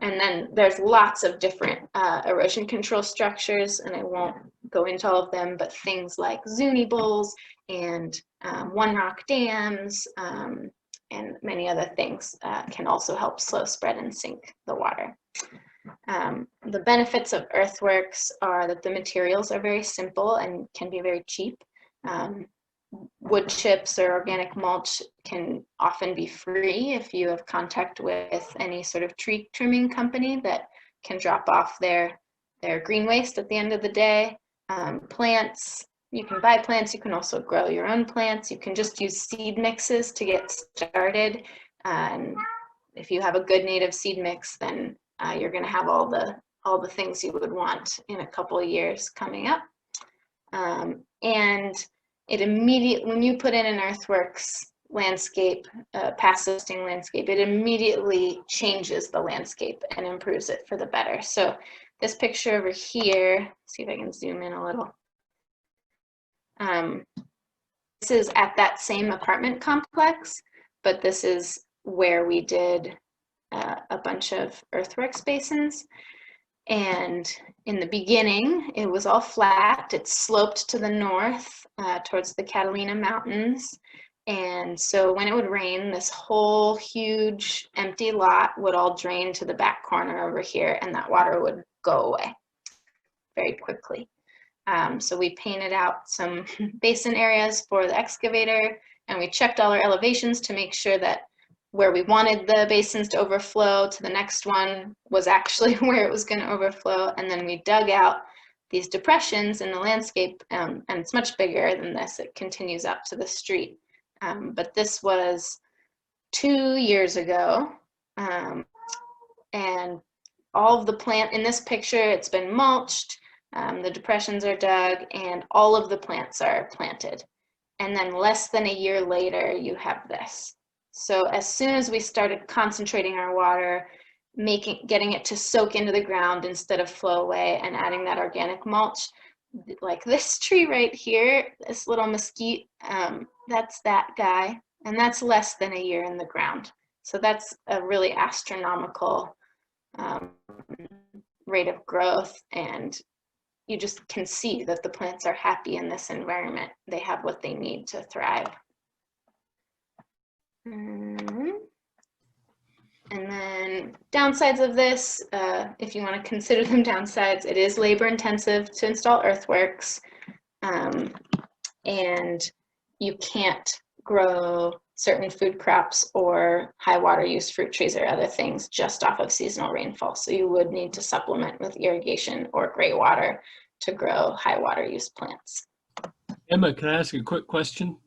And then there's lots of different erosion control structures, and I won't go into all of them, but things like Zuni bowls and one rock dams and many other things can also help slow spread and sink the water. The benefits of earthworks are that the materials are very simple and can be very cheap. Wood chips or organic mulch can often be free if you have contact with any sort of tree trimming company that can drop off their green waste at the end of the day. Plants, you can buy plants, you can also grow your own plants. You can just use seed mixes to get started. If you have a good native seed mix, then you're going to have all the things you would want in a couple of years coming up. And it immediately, when you put in an earthworks landscape, passive landscape, it immediately changes the landscape and improves it for the better. So this picture over here, see if I can zoom in a little. This is at that same apartment complex, but this is where we did a bunch of earthworks basins. And in the beginning, it was all flat. It sloped to the north towards the Catalina Mountains. And so when it would rain, this whole huge empty lot would all drain to the back corner over here, and that water would go away very quickly. So we painted out some basin areas for the excavator, and we checked all our elevations to make sure that where we wanted the basins to overflow to the next one was actually where it was going to overflow. And then we dug out these depressions in the landscape, and it's much bigger than this. It continues up to the street. But this was 2 years ago. And all of the plant in this picture, it's been mulched, the depressions are dug, and all of the plants are planted. And then less than a year later, you have this. So as soon as we started concentrating our water, getting it to soak into the ground instead of flow away, and adding that organic mulch, like this tree right here, this little mesquite, that's that guy, and that's less than a year in the ground. So that's a really astronomical rate of growth, and you just can see that the plants are happy in this environment. They have what they need to thrive. And then downsides of this, if you want to consider them downsides, it is labor intensive to install earthworks, and you can't grow certain food crops or high water use fruit trees or other things just off of seasonal rainfall. So you would need to supplement with irrigation or gray water to grow high water use plants. Emma, can I ask a quick question?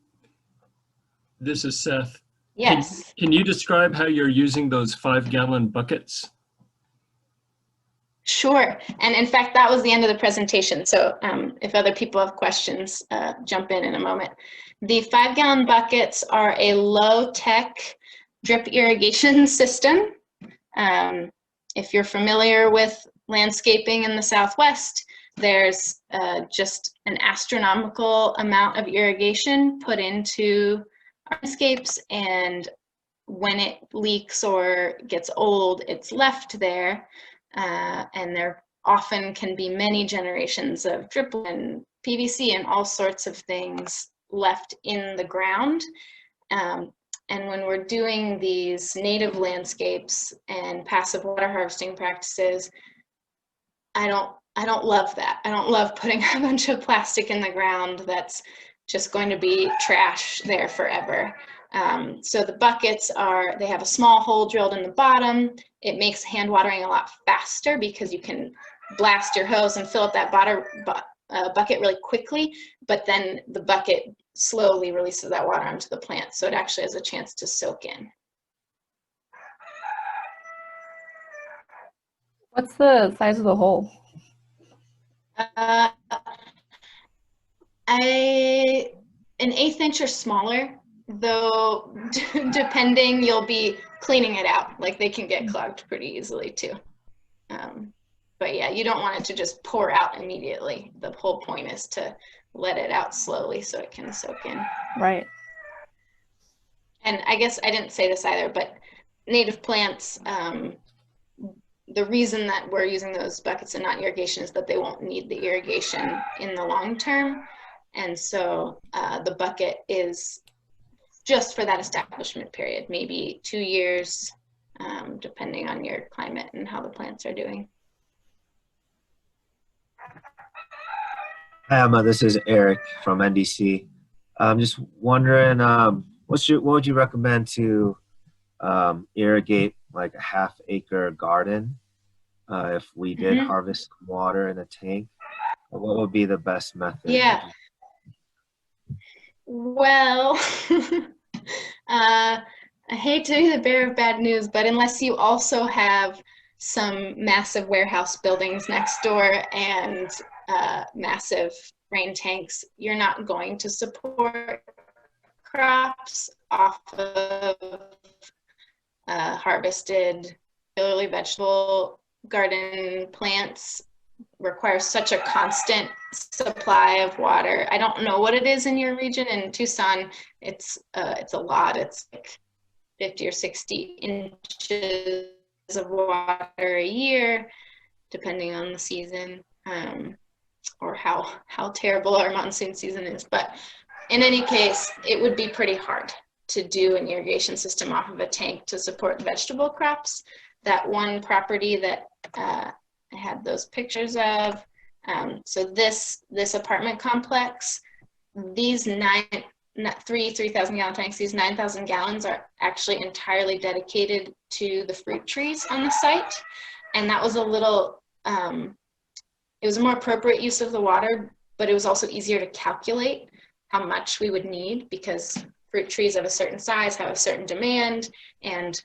This is Seth. Yes. Can you describe how you're using those 5-gallon buckets? Sure. And in fact, that was the end of the presentation. So if other people have questions, jump in a moment. The 5-gallon buckets are a low-tech drip irrigation system. If you're familiar with landscaping in the Southwest, there's just an astronomical amount of irrigation put into landscapes, and when it leaks or gets old, it's left there, and there often can be many generations of drip and PVC and all sorts of things left in the ground. And when we're doing these native landscapes and passive water harvesting practices, I don't love that. I don't love putting a bunch of plastic in the ground that's just going to be trash there forever. So the buckets they have a small hole drilled in the bottom. It makes hand watering a lot faster because you can blast your hose and fill up that bucket really quickly, but then the bucket slowly releases that water onto the plant, so it actually has a chance to soak in. What's the size of the hole? An 1/8 inch or smaller, though depending, you'll be cleaning it out. Like, they can get clogged pretty easily too. But yeah, you don't want it to just pour out immediately. The whole point is to let it out slowly so it can soak in. Right. And I guess I didn't say this either, but native plants, the reason that we're using those buckets and not irrigation is that they won't need the irrigation in the long term. And so the bucket is just for that establishment period, maybe 2 years, depending on your climate and how the plants are doing. Hi, Emma. This is Eric from NDC. I'm just wondering, what would you recommend to irrigate like a 1/2 acre garden if we did harvest water in a tank? What would be the best method? Yeah. Well, I hate to be the bearer of bad news, but unless you also have some massive warehouse buildings next door and massive rain tanks, you're not going to support crops off of harvested, particularly vegetable garden plants. Requires such a constant supply of water. I don't know what it is in your region. In Tucson, it's a lot. It's like 50 or 60 inches of water a year, depending on the season, or how terrible our monsoon season is. But in any case, it would be pretty hard to do an irrigation system off of a tank to support vegetable crops. That one property that I had those pictures of. So this apartment complex, these 3,000 gallon tanks, these 9,000 gallons are actually entirely dedicated to the fruit trees on the site. And that was a little, it was a more appropriate use of the water, but it was also easier to calculate how much we would need because fruit trees of a certain size have a certain demand, and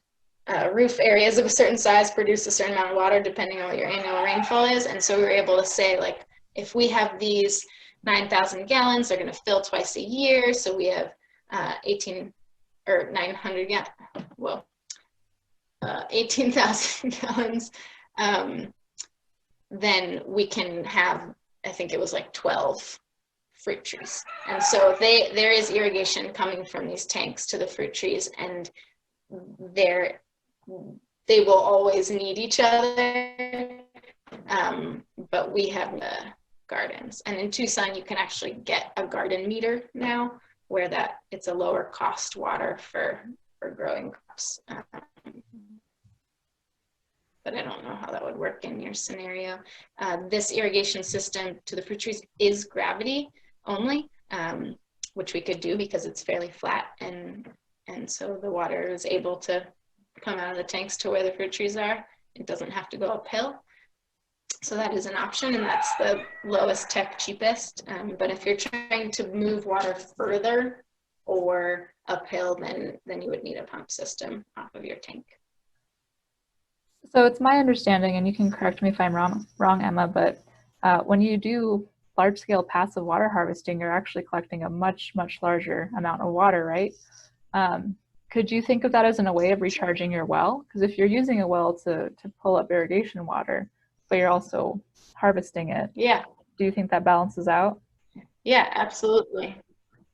roof areas of a certain size produce a certain amount of water depending on what your annual rainfall is. And so we were able to say, like, if we have these 9,000 gallons, they're going to fill twice a year. So we have 18,000 gallons. Then we can have, I think it was like 12 fruit trees. And so there is irrigation coming from these tanks to the fruit trees, and they will always need each other, but we have gardens. And in Tucson, you can actually get a garden meter now, where it's a lower cost water for growing crops. But I don't know how that would work in your scenario. This irrigation system to the fruit trees is gravity only, which we could do because it's fairly flat, and so the water is able to come out of the tanks to where the fruit trees are. It doesn't have to go uphill. So that is an option, and that's the lowest tech, cheapest. But if you're trying to move water further or uphill, then you would need a pump system off of your tank. So it's my understanding, and you can correct me if I'm wrong, Emma, but when you do large-scale passive water harvesting, you're actually collecting a much, much larger amount of water, right? Could you think of that as a way of recharging your well? Because if you're using a well to pull up irrigation water, but you're also harvesting it, yeah, do you think that balances out? Yeah, absolutely.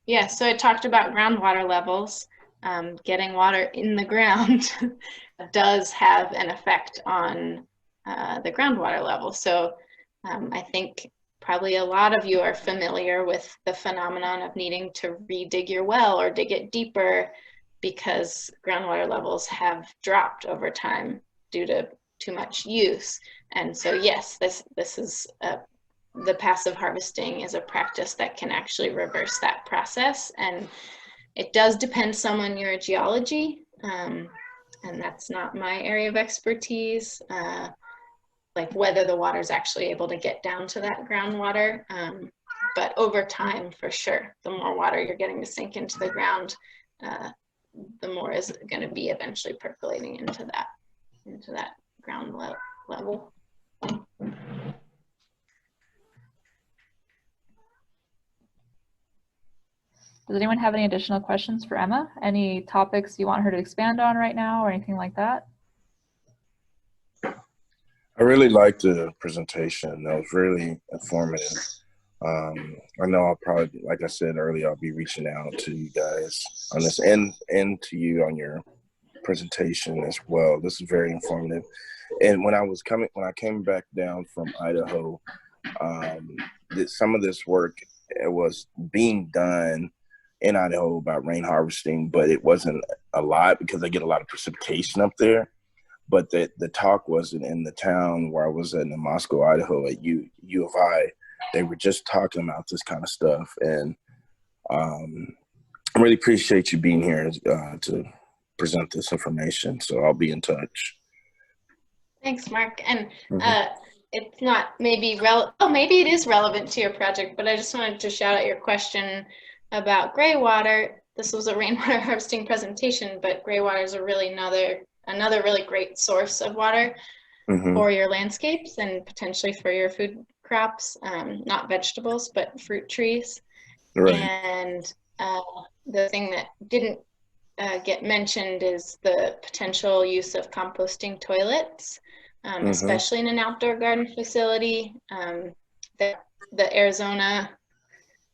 Yeah, so I talked about groundwater levels. Getting water in the ground does have an effect on the groundwater level. So I think probably a lot of you are familiar with the phenomenon of needing to redig your well or dig it deeper because groundwater levels have dropped over time due to too much use. And so yes, this is the passive harvesting is a practice that can actually reverse that process. And It does depend some on your geology, and that's not my area of expertise, like whether the water is actually able to get down to that groundwater. But over time, for sure, the more water you're getting to sink into the ground, the more is going to be eventually percolating into that ground level. Does anyone have any additional questions for Emma? Any topics you want her to expand on right now or anything like that? I really liked the presentation. That was really informative. I know I'll probably, like I said earlier, I'll be reaching out to you guys on this and to you on your presentation as well. This is very informative. And when I came back down from Idaho, some of this work was being done in Idaho about rain harvesting, but it wasn't a lot because they get a lot of precipitation up there. But the talk wasn't in the town where I was in Moscow, Idaho at U of I. They were just talking about this kind of stuff. And I really appreciate you being here to present this information. So I'll be in touch. Thanks, Mark. And it's not maybe maybe it is relevant to your project, but I just wanted to shout out your question about gray water. This was a rainwater harvesting presentation, but gray water is another really great source of water for your landscapes and potentially for your food crops, not vegetables, but fruit trees. Right. And the thing that didn't get mentioned is the potential use of composting toilets, especially in an outdoor garden facility. The Arizona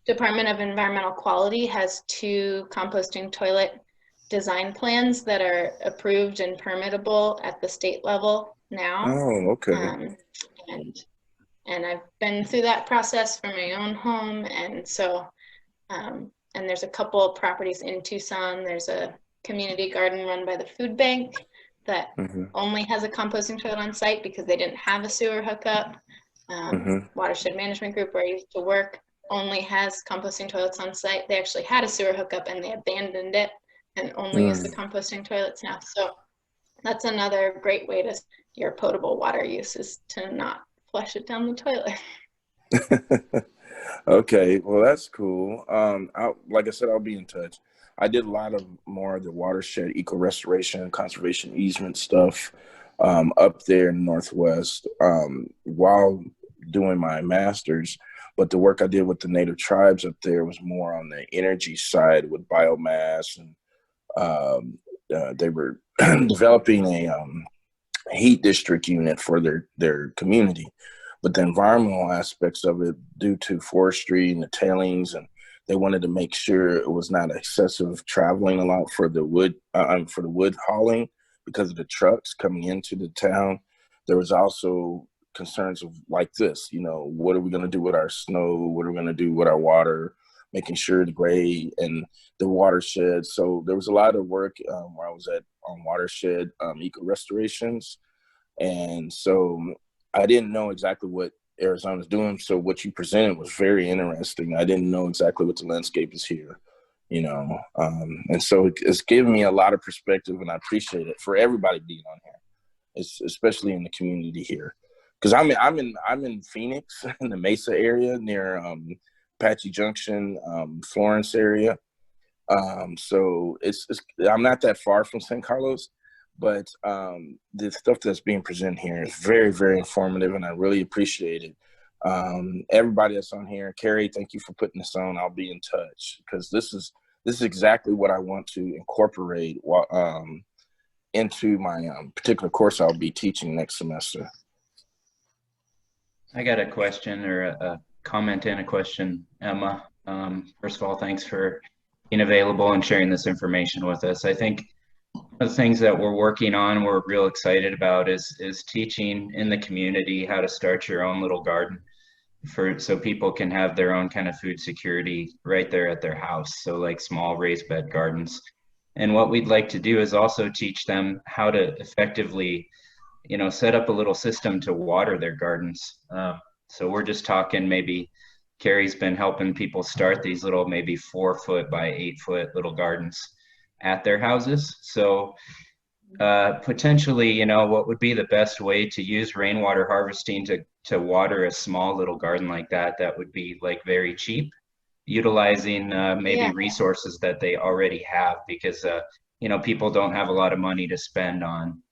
Department of Environmental Quality has 2 composting toilet design plans that are approved and permittable at the state level now. Oh, okay. And I've been through that process for my own home. And so, and there's a couple of properties in Tucson. There's a community garden run by the food bank that only has a composting toilet on site because they didn't have a sewer hookup. Watershed Management Group, where I used to work, only has composting toilets on site. They actually had a sewer hookup and they abandoned it and only use the composting toilets now. So that's another great way to your potable water use is to not flush it down the toilet. Okay, well, that's cool. Like I said, I'll be in touch. I did a lot of more of the watershed eco restoration, conservation easement stuff up there in the Northwest while doing my master's. But the work I did with the native tribes up there was more on the energy side with biomass, and they were developing a heat district unit for their community. But the environmental aspects of it, due to forestry and the tailings, and they wanted to make sure it was not excessive traveling a lot for the wood hauling because of the trucks coming into the town. There was also concerns of like this, what are we going to do with our snow? What are we going to do with our water? Making sure the gray and the watershed. So there was a lot of work where I was on watershed eco restorations. And so I didn't know exactly what Arizona's doing. So what you presented was very interesting. I didn't know exactly what the landscape is here, and so it's given me a lot of perspective, and I appreciate it for everybody being on here, especially in the community here. Because I'm in Phoenix, in the Mesa area near Apache Junction, Florence area. So I'm not that far from San Carlos, but the stuff that's being presented here is very, very informative, and I really appreciate it. Everybody that's on here, Carrie, thank you for putting this on. I'll be in touch because this is exactly what I want to incorporate into my particular course I'll be teaching next semester. I got a question or a comment and a question, Emma. First of all, thanks for being available and sharing this information with us. I think one of the things that we're working on, we're real excited about is teaching in the community how to start your own little garden so people can have their own kind of food security right there at their house. So like small raised bed gardens. And what we'd like to do is also teach them how to effectively set up a little system to water their gardens. So we're just talking maybe Carrie's been helping people start these little maybe 4-foot by 8-foot little gardens at their houses. So potentially, you know, what would be the best way to use rainwater harvesting to water a small little garden like that would be like very cheap, utilizing maybe resources that they already have, because you know, people don't have a lot of money to spend on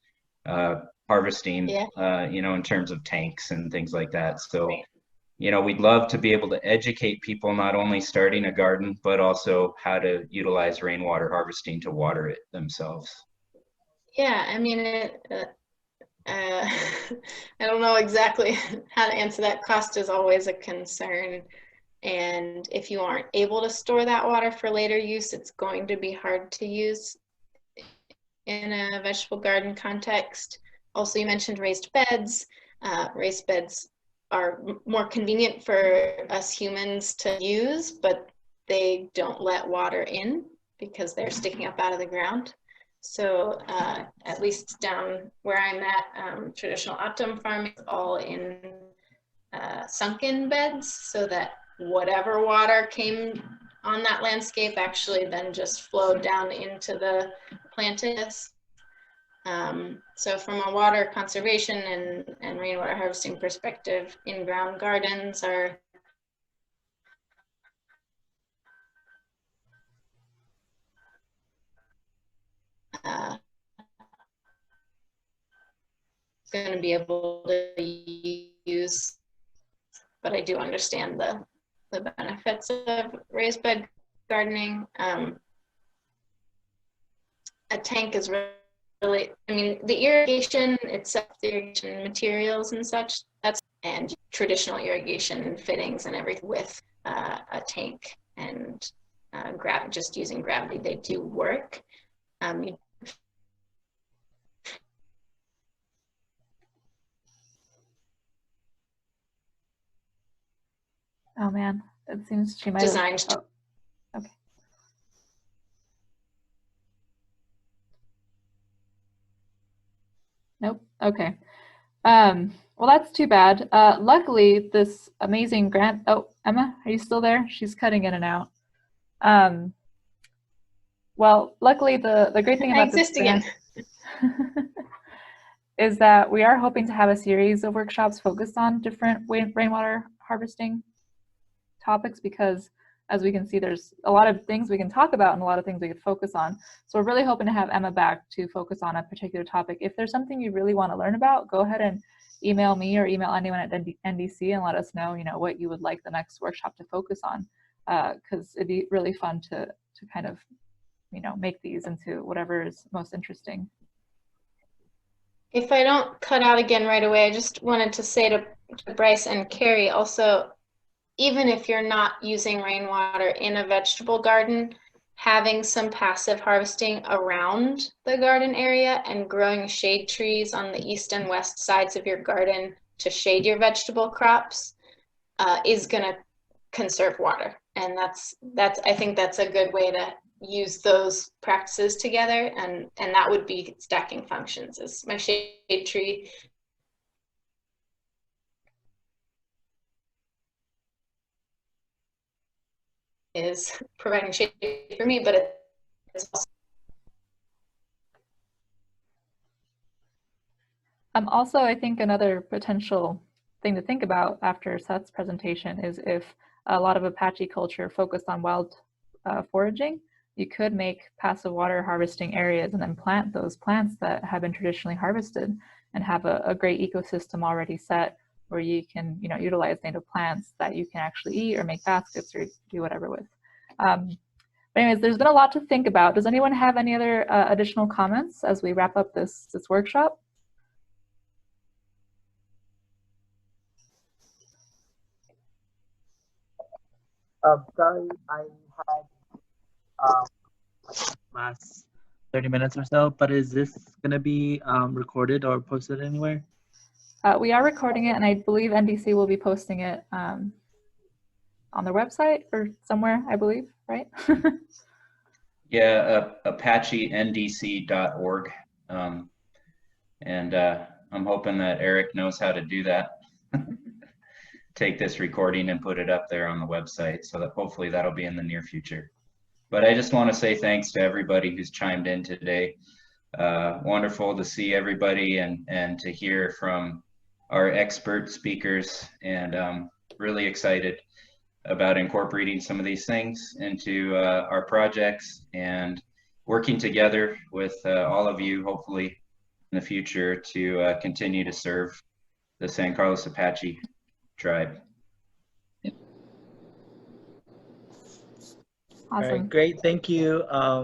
harvesting, you know, in terms of tanks and things like that. So you know, we'd love to be able to educate people not only starting a garden, but also how to utilize rainwater harvesting to water it themselves. Yeah, I mean, I don't know exactly how to answer that. Cost is always a concern. And if you aren't able to store that water for later use, it's going to be hard to use in a vegetable garden context. Also, you mentioned raised beds. Raised beds are more convenient for us humans to use, but they don't let water in because they're sticking up out of the ground. So at least down where I'm at, traditional autumn farming is all in sunken beds, so that whatever water came on that landscape actually then just flowed down into the plantings. So from a water conservation and rainwater harvesting perspective, in-ground gardens are going to be able to use, but I do understand the benefits of raised bed gardening. A tank is really, I mean, the irrigation itself, the irrigation materials and such, and traditional irrigation fittings and everything with a tank and just using gravity, they do work. Oh man, it seems she might designed have. Oh, okay. Nope. Okay. Well, that's too bad. Luckily, this amazing grant. Oh, Emma, are you still there? She's cutting in and out. Well, luckily, the great thing about this grant is that we are hoping to have a series of workshops focused on different rainwater harvesting topics, because as we can see, there's a lot of things we can talk about and a lot of things we could focus on. So we're really hoping to have Emma back to focus on a particular topic. If there's something you really want to learn about, go ahead and email me or email anyone at NDC and let us know, you know, what you would like the next workshop to focus on, because it'd be really fun to kind of, you know, make these into whatever is most interesting. If I don't cut out again right away, I just wanted to say to Bryce and Carrie also, even if you're not using rainwater in a vegetable garden, having some passive harvesting around the garden area and growing shade trees on the east and west sides of your garden to shade your vegetable crops is going to conserve water. And I think that's a good way to use those practices together, and that would be stacking functions. Is my shade tree is providing shade for me, but it's also, I think another potential thing to think about after Seth's presentation is if a lot of Apache culture focused on wild foraging, you could make passive water harvesting areas and then plant those plants that have been traditionally harvested and have a great ecosystem already set where you can, you know, utilize native plants that you can actually eat or make baskets or do whatever with. But anyways, there's been a lot to think about. Does anyone have any other additional comments as we wrap up this workshop? Sorry, I had last 30 minutes or so, but is this going to be recorded or posted anywhere? We are recording it, and I believe NDC will be posting it on their website or somewhere, I believe, right? Yeah, ApacheNDC.org. And I'm hoping that Eric knows how to do that. take this recording and put it up there on the website, so that hopefully that'll be in the near future. But I just want to say thanks to everybody who's chimed in today. Wonderful to see everybody and to hear from our expert speakers, and really excited about incorporating some of these things into our projects and working together with all of you, hopefully in the future, to continue to serve the San Carlos Apache tribe. Awesome. All right, great. Thank you. I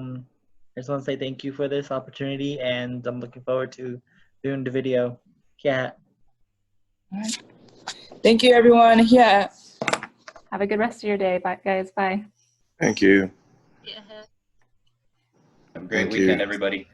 just want to say thank you for this opportunity, and I'm looking forward to doing the video. Yeah. All right. Thank you, everyone. Yeah. Have a good rest of your day. Bye, guys. Bye. Thank you. Yeah. Have a great Thank you. weekend, everybody.